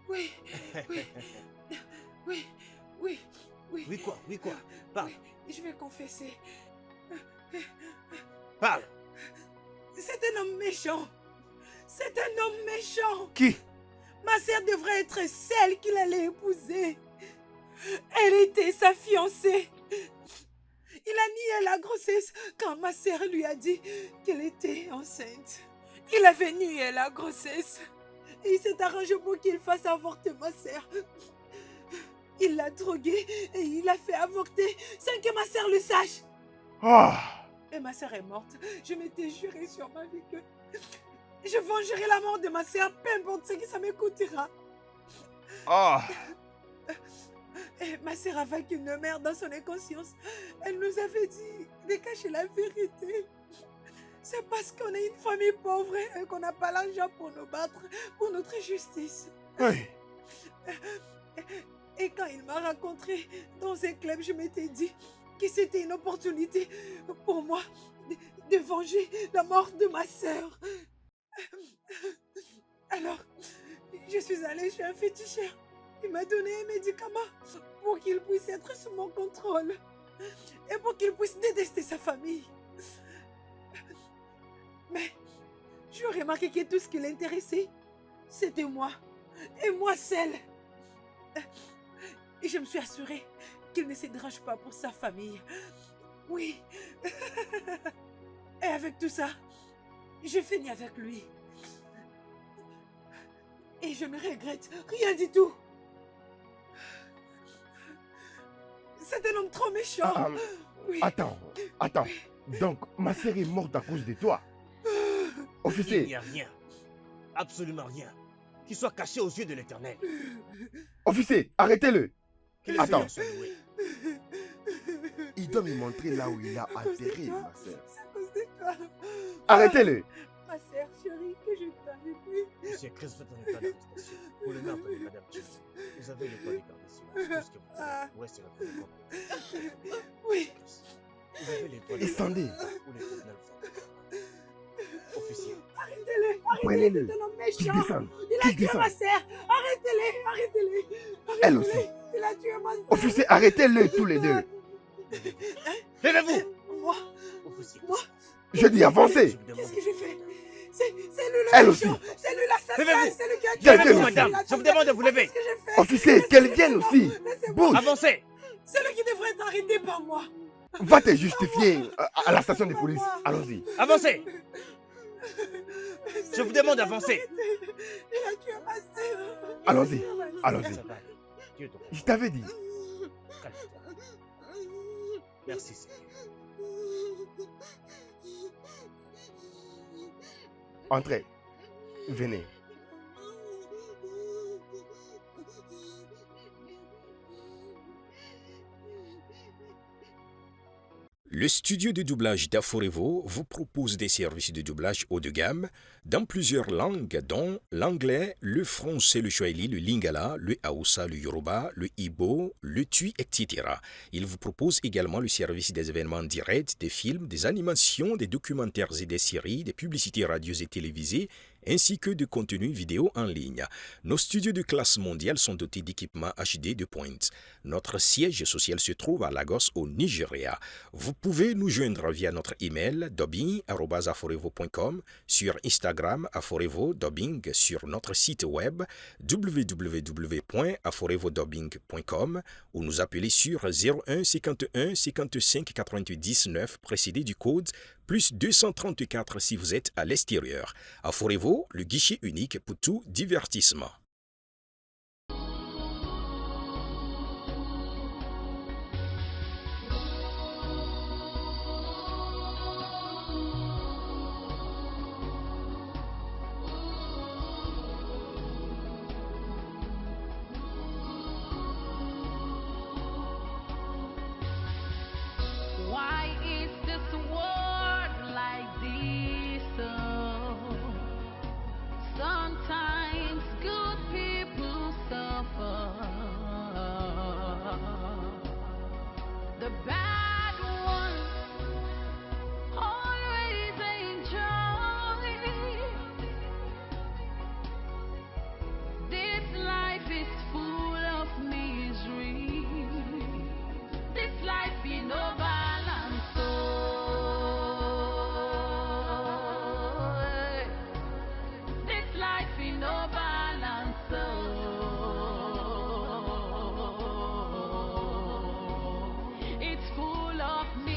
Oui, oui, oui, oui, oui. Oui quoi? Parle, Oui, je vais confesser. parle. C'est un homme méchant. C'est un homme méchant. Qui? Ma sœur devrait être celle qu'il allait épouser. Elle était sa fiancée. Il a nié la grossesse quand ma sœur lui a dit qu'elle était enceinte. Il avait nié la grossesse. Et il s'est arrangé pour qu'il fasse avorter ma sœur. Il l'a droguée et il l'a fait avorter sans que ma sœur le sache. Ah! Et ma sœur est morte. Je m'étais juré sur ma vie que je vengerai la mort de ma sœur, peu importe ce que ça me coûtera. Ah! Et ma sœur a vaincu une mère dans son inconscience. Elle nous avait dit de cacher la vérité. C'est parce qu'on est une famille pauvre et qu'on n'a pas l'argent pour nous battre pour notre justice. Oui. Et quand il m'a rencontré dans un club, je m'étais dit que c'était une opportunité pour moi de venger la mort de ma sœur. Alors, je suis allée chez un féticheur. Il m'a donné un médicament pour qu'il puisse être sous mon contrôle et pour qu'il puisse détester sa famille. Mais j'ai remarqué que tout ce qui l'intéressait, c'était moi. Et moi seule. Et je me suis assurée qu'il ne se dérange pas pour sa famille. Oui. Et avec tout ça, j'ai fini avec lui. Et je ne regrette rien du tout. C'est un homme trop méchant. Oui. Attends. Donc, ma sœur est morte à cause de toi. Officier. Il n'y a rien, absolument rien, qui soit caché aux yeux de l'Éternel. Officier, arrêtez-le. Que le Attends. Seigneur soit loué. Il doit me montrer là où il a enterré ma sœur. C'est à cause de toi. Arrêtez-le. Ma sœur chérie, que je t'aime. Monsieur Chris, faites un état d'arrestation. Pour le meurtre de Madame Chris, vous avez le temps de garder silence. Tout ce que vous avez, vous restez là pour le moment. Oui. Vous avez les droits de Descendez. ou les tribunaux officier. Arrêtez-le. Prenez-le. C'est un homme Qu'il méchant. descende. Il a Qu'il tué descende. ma sœur. Arrêtez-le. Elle aussi. Il a tué ma sœur. Officier, arrêtez-le tous les deux. Levez-vous. Moi. Officier. Je dis avancez. Qu'est-ce que j'ai fait? C'est lui le Elle méchant. aussi. C'est lui l'assassin. Levez-vous. C'est lui qui a tué Levez-vous, ma sœur. madame. Je vous demande de vous lever. Qu'est-ce que j'ai fait? Officier, qu'elle vienne aussi. Bouge. Avancez. C'est lui qui devrait être arrêté par moi. Va te justifier à la station de police. Allons-y. Avancez. Je vous demande d'avancer. Il a tué ma sœur. Allons-y. Allons-y. Ça va aller. Dieu te Je t'avais dit. calme-toi. Merci, Seigneur. Entrez. Venez. Le studio de doublage d'Aforevo vous propose des services de doublage haut de gamme dans plusieurs langues, dont l'anglais, le français, le swahili, le lingala, le haoussa, le yoruba, le ibo, le tui, etc. Il vous propose également le service des événements directs, des films, des animations, des documentaires et des séries, des publicités radio et télévisées, ainsi que de contenus vidéo en ligne. Nos studios de classe mondiale sont dotés d'équipements HD de pointe. Notre siège social se trouve à Lagos, au Nigeria. Vous pouvez nous joindre via notre email dubbing@aforevo.com, sur Instagram Aforevo Dubbing, sur notre site web www.aforevodubbing.com ou nous appeler sur 01 51 55 88 19 précédé du code plus 234 si vous êtes à l'extérieur. Aforevo, le guichet unique pour tout divertissement. Why is this world like this? Oh, sometimes good full of